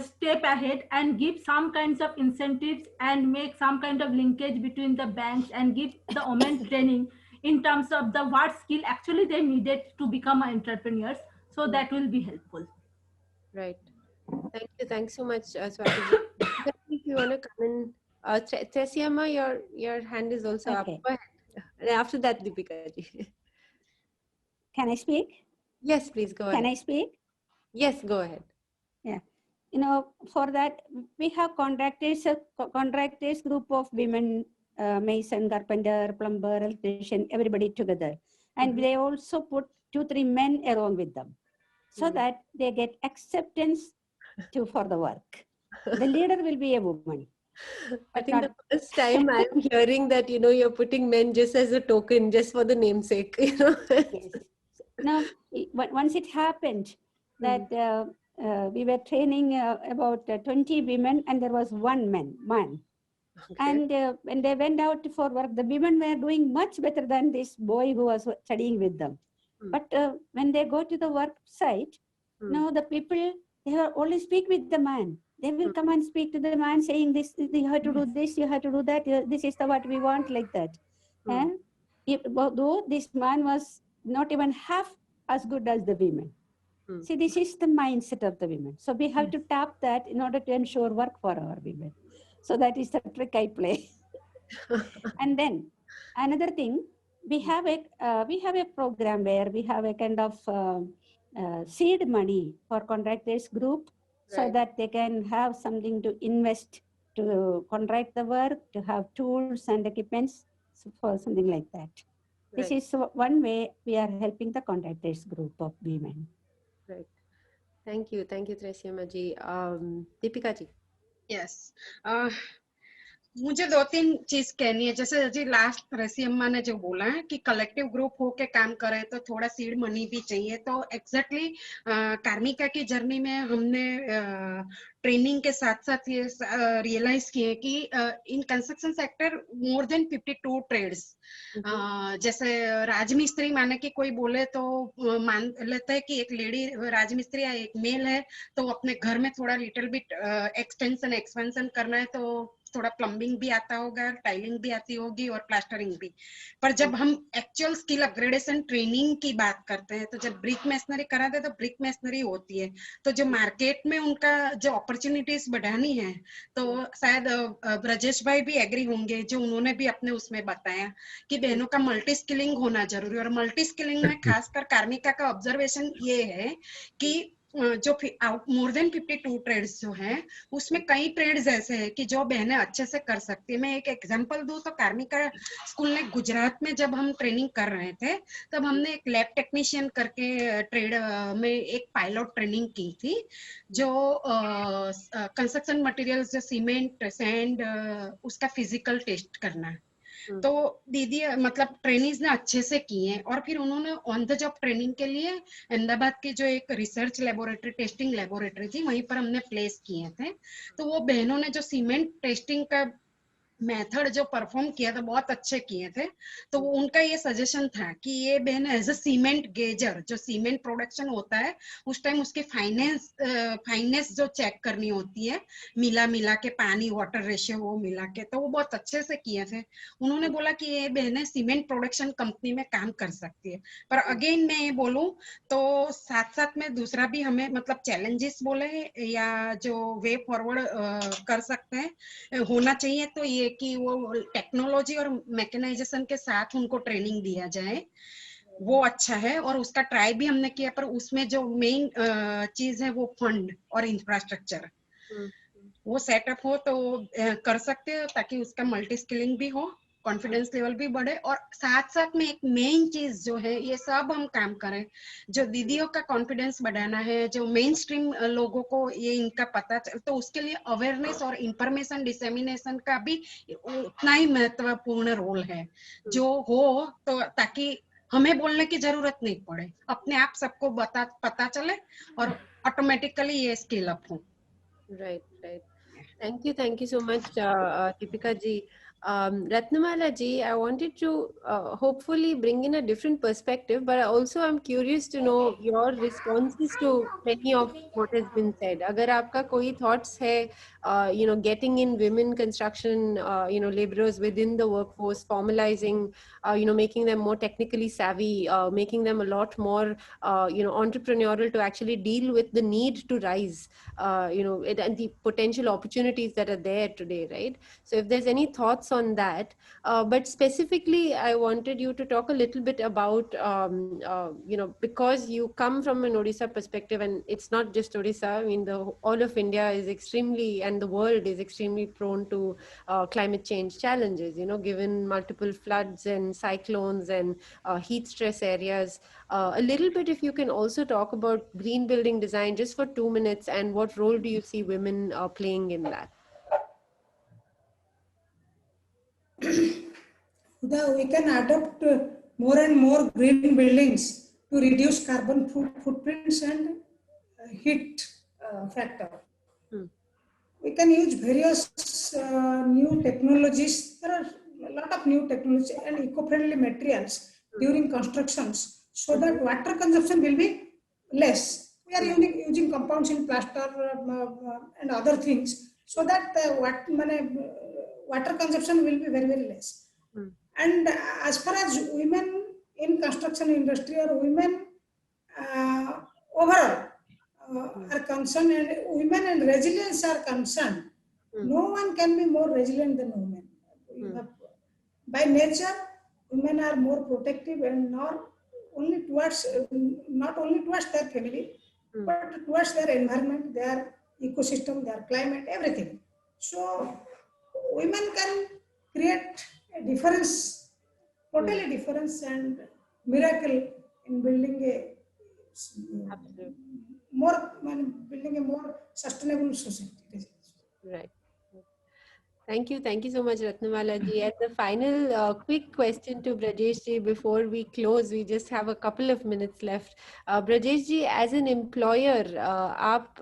step ahead and give some kinds of incentives and make some kind of linkage between the banks and give the women training in terms of the what skill actually they needed to become entrepreneurs, so that will be helpful. Right. Thank you. Thanks so much, Swati. If you want to come in, Tresiama, your hand is also up. Go ahead. And after that, Deepika ji. Can I speak? Yes, please go ahead. Can I speak? Yes, go ahead. Yeah. For that, we have contractors group of women, mason, carpenter, plumber, electrician, everybody together. And they also put 2-3 men along with them. so that they get acceptance for the work. The leader will be a woman. I think the first time I'm hearing that, you're putting men just as a token, just for the namesake, Yes. Now, once it happened that we were training about 20 women and there was one man. Okay. And when they went out for work, the women were doing much better than this boy who was studying with them. But when they go to the work site, now the people, they will only speak with the man. They will come and speak to the man saying this, you have to do this, you have to do that, this is what we want, like that. And though this man was not even half as good as the women. See, this is the mindset of the women. So we have to tap that in order to ensure work for our women. So that is the trick I play. And then another thing, we have a program where we have a kind of seed money for contractors group, so that they can have something to invest to contract the work, to have tools and equipments for something like that. This is one way we are helping the contractors group of women. Right. Thank you, Tresima ji. Deepika ji. Yes. मुझे 2-3 चीज कहनी है. जैसे जी last प्रेसी अम्मा ने जो बोला है कि कलेक्टिव ग्रुप होके काम करे तो थोड़ा सीड मनी भी चाहिए, तो एग्जैक्टली कार्मिका की जर्नी में हमने ट्रेनिंग के साथ साथ ये रियलाइज किए कि in construction sector more than 52 trades. जैसे राजमिस्त्री माने कि कोई बोले तो मान लेते हैं कि एक लेडी राजमिस्त्री या एक मेल है तो अपने घर में थोड़ा लिटिल बिट एक्सपेंशन करना है तो थोड़ा प्लम्बिंग भी आता होगा, टाइलिंग भी आती होगी और प्लास्टरिंग भी. पर जब हम एक्चुअल स्किल अपग्रेडेशन ट्रेनिंग की बात करते हैं तो जब ब्रिक मेसनरी कराते हैं तो ब्रिक मेसनरी होती है, तो जो मार्केट में उनका जो अपॉर्चुनिटीज बढ़ानी है, तो शायद ब्रजेश भाई भी एग्री होंगे जो उन्होंने भी अपने उसमें बताया कि बहनों का मल्टी स्किलिंग होना जरूरी है. और मल्टी स्किलिंग में खासकर कार्मिका का ऑब्जर्वेशन ये है कि जो मोर देन 52 ट्रेड्स जो हैं उसमें कई ट्रेड्स ऐसे हैं कि जो बहनें अच्छे से कर सकती है. मैं एक एग्जांपल दूं तो कार्मिका स्कूल ने गुजरात में जब हम ट्रेनिंग कर रहे थे तब हमने एक लैब टेक्नीशियन करके ट्रेड में एक पायलट ट्रेनिंग की थी, जो कंस्ट्रक्शन मटेरियल्स, जो सीमेंट, सैंड, उसका फिजिकल टेस्ट करना. तो दीदी मतलब ट्रेनिंग्स ने अच्छे से की हैं और फिर उन्होंने ऑन द जॉब ट्रेनिंग के लिए अहमदाबाद की जो एक रिसर्च लेबोरेटरी, टेस्टिंग लेबोरेटरी थी, वहीं पर हमने प्लेस किए थे. तो वो बहनों ने जो सीमेंट टेस्टिंग का मेथड जो परफॉर्म किया था बहुत अच्छे किए थे. तो उनका ये सजेशन था कि ये बहन एज अ सीमेंट गेजर, जो सीमेंट प्रोडक्शन होता है उस टाइम उसकी फाइनेस जो चेक करनी होती है, मिला के पानी वाटर रेशियो वो मिला के, तो वो बहुत अच्छे से किए थे. उन्होंने बोला कि ये बहनें सीमेंट प्रोडक्शन कंपनी में काम कर सकती है. पर अगेन मैं ये बोलूं तो साथ साथ में दूसरा भी हमें मतलब चैलेंजेस बोले या जो वे फॉरवर्ड कर सकते हैं होना चाहिए, तो ये कि वो टेक्नोलॉजी और मैकेनाइजेशन के साथ उनको ट्रेनिंग दिया जाए, वो अच्छा है. और उसका ट्राई भी हमने किया, पर उसमें जो मेन चीज है वो फंड और इंफ्रास्ट्रक्चर वो सेटअप हो तो कर सकते हो, ताकि उसका मल्टी स्किलिंग भी हो, कॉन्फिडेंस लेवल भी बढ़े. और साथ साथ में एक मेन चीज जो है, ये सब हम काम करें, जो दीदियों का कॉन्फिडेंस बढ़ाना है, जो मेन स्ट्रीम लोगों को ये इनका पता चल, तो उसके लिए अवेयरनेस और इंफॉर्मेशन डिसेमिनेशन का भी उतना ही महत्वपूर्ण रोल है जो हो, तो ताकि हमें बोलने की जरूरत नहीं पड़े, अपने आप सबको पता चले और ऑटोमेटिकली ये स्किल अप हो. Right. Thank you so much, Deepika ji. Ratnamala ji, I wanted to hopefully bring in a different perspective, but also I'm curious to know your responses to many of what has been said. Agar aapka koi thoughts hai, getting in women construction, laborers within the workforce, formalizing, making them more technically savvy, making them a lot more, entrepreneurial to actually deal with the need to rise, and the potential opportunities that are there today, right? So if there's any thoughts thoughts on that. But specifically, I wanted you to talk a little bit about, because you come from an Odisha perspective, and it's not just Odisha. I mean, all of India is extremely, and the world is extremely prone to climate change challenges. Given multiple floods and cyclones and heat stress areas. A little bit, if you can also talk about green building design just for 2 minutes, and what role do you see women playing in that? We can adopt more and more green buildings to reduce carbon footprints and heat factor. We can use various new technologies. There are a lot of new technology and eco-friendly materials during constructions, so that water consumption will be less. We are using compounds in plaster and other things, so that water consumption will be very, very less. And as far as women in construction industry or women overall are concerned, and women and resilience are concerned, no one can be more resilient than women. By nature, women are more protective and not only towards their family, but towards their environment, their ecosystem, their climate, everything. So women can create a difference, totally difference and miracle in building a more sustainable society. Right. Thank you so much, Ratnamala ji. And the final quick question to Brajesh ji before we close. We just have a couple of minutes left. Brajesh ji, as an employer, आप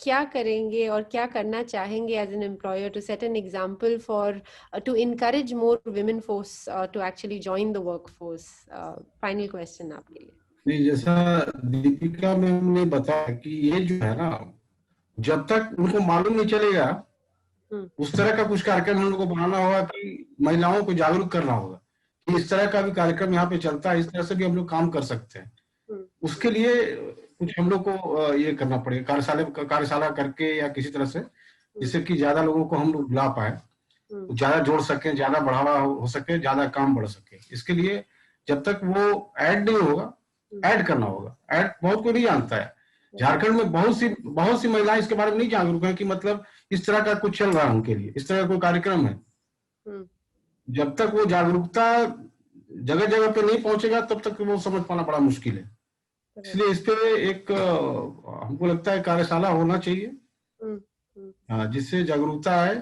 क्या करेंगे और क्या करना चाहेंगे as an employer to set an example for to encourage more women force to actually join the workforce? Final question आपके लिए. नहीं, जैसा दीपिका मैम ने बताया कि ये जो है ना, जब तक उनको मालूम नहीं चलेगा, उस तरह का कुछ कार्यक्रम हम लोग को बनाना होगा कि महिलाओं को जागरूक करना होगा कि इस तरह का भी कार्यक्रम यहाँ पे चलता है, इस तरह से भी हम लोग काम कर सकते हैं. उसके लिए कुछ हम लोग को ये करना पड़ेगा, कार्यशाला करके या किसी तरह से, जिससे कि ज्यादा लोगों को हम लोग बुला पाए, ज्यादा जोड़ सके, ज्यादा बढ़ावा हो सके, ज्यादा काम बढ़ सके. इसके लिए जब तक वो ऐड नहीं होगा, ऐड करना होगा. ऐड बहुत कोई नहीं जानता है. झारखंड में बहुत सी महिलाएं इसके बारे में नहीं जागरूक है कि मतलब इस तरह का कुछ चल रहा है उनके लिए, इस तरह का कोई कार्यक्रम है. जब तक वो जागरूकता जगह जगह पे नहीं पहुंचेगा, तब तक वो समझ पाना बड़ा मुश्किल है. इसलिए इस पे एक हमको लगता है कार्यशाला होना चाहिए, जिससे जागरूकता आए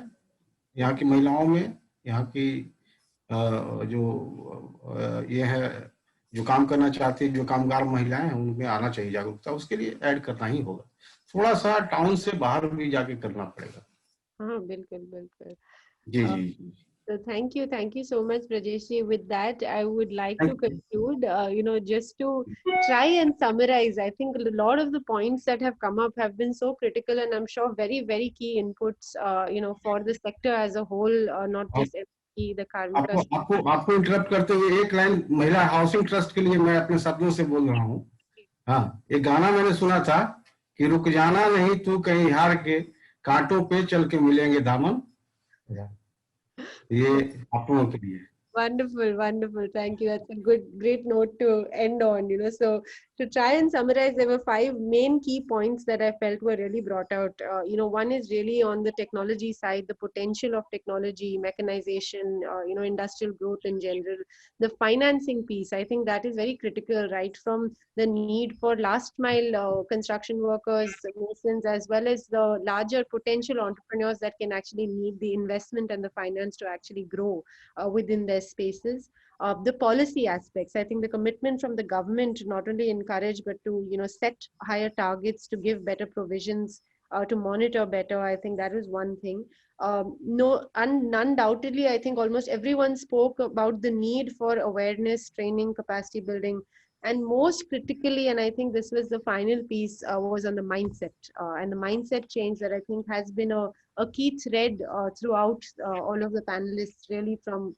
यहाँ की महिलाओं में, यहाँ की जो ये है, जो काम करना चाहते हैं, जो कामगार महिलाएं हैं, उनमें आना चाहिए जागरूकता. उसके लिए ऐड करना ही होगा. थोड़ा सा टाउन से बाहर भी जाके करना पड़ेगा. हाँ, बिल्कुल. जी. So thank you so much, Brajesh ji. With that, I would like to conclude, just to try and summarize. I think a lot of the points that have come up have been so critical, and I'm sure very, very key inputs, for the sector as a whole, not just the Karmika. आपको interrupt करते हुए एक line महिला housing trust के लिए मैं अपने शब्दों से बोल रहा हूँ. हाँ, एक गाना मैंने सुना था कि रुक जाना नहीं तू कहीं हार के, कांटों पे चल के मिलेंगे दामन. ये आप लोगों के लिए. Wonderful. Thank you. That's a great note to end on, So to try and summarize, there were 5 main key points that I felt were really brought out. One is really on the technology side, the potential of technology, mechanization, industrial growth in general. The financing piece, I think that is very critical, right? From the need for last mile construction workers, masons, as well as the larger potential entrepreneurs that can actually need the investment and the finance to actually grow within their spaces. The policy aspects, I think the commitment from the government to not only encourage, but to set higher targets, to give better provisions, to monitor better. I think that is one thing. Undoubtedly, I think almost everyone spoke about the need for awareness, training, capacity building, and most critically, and I think this was the final piece, was on the mindset and the mindset change that I think has been a key thread throughout all of the panelists, really from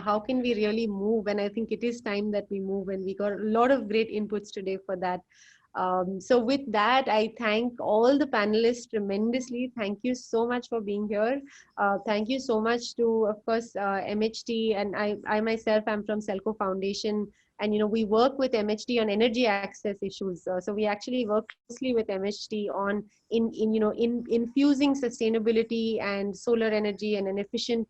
how can we really move? And I think it is time that we move, and we got a lot of great inputs today for that. So with that, I thank all the panelists tremendously. Thank you so much for being here. Thank you so much to, of course, MHT, and I myself am from Selco Foundation. And, you know, we work with MHT on energy access issues. So we actually work closely with MHT on infusing sustainability and solar energy and an efficient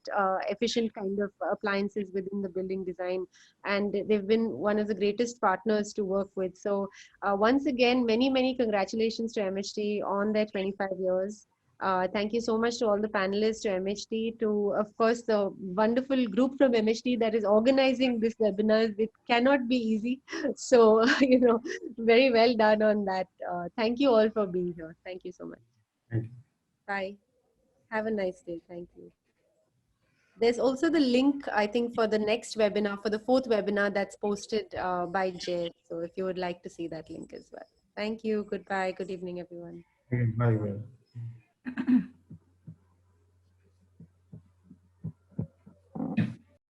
kind of appliances within the building design. And they've been one of the greatest partners to work with. So once again, many congratulations to MHT on their 25 years. Thank you so much to all the panelists, to MHT, to, of course, the wonderful group from MHT that is organizing this webinar. It cannot be easy. So, you know, very well done on that. Thank you all for being here. Thank you so much. Thank you. Bye. Have a nice day. Thank you. There's also the link, I think, for the next webinar, for the 4th webinar that's posted by Jay. So if you would like to see that link as well. Thank you. Goodbye. Good evening, everyone. Bye.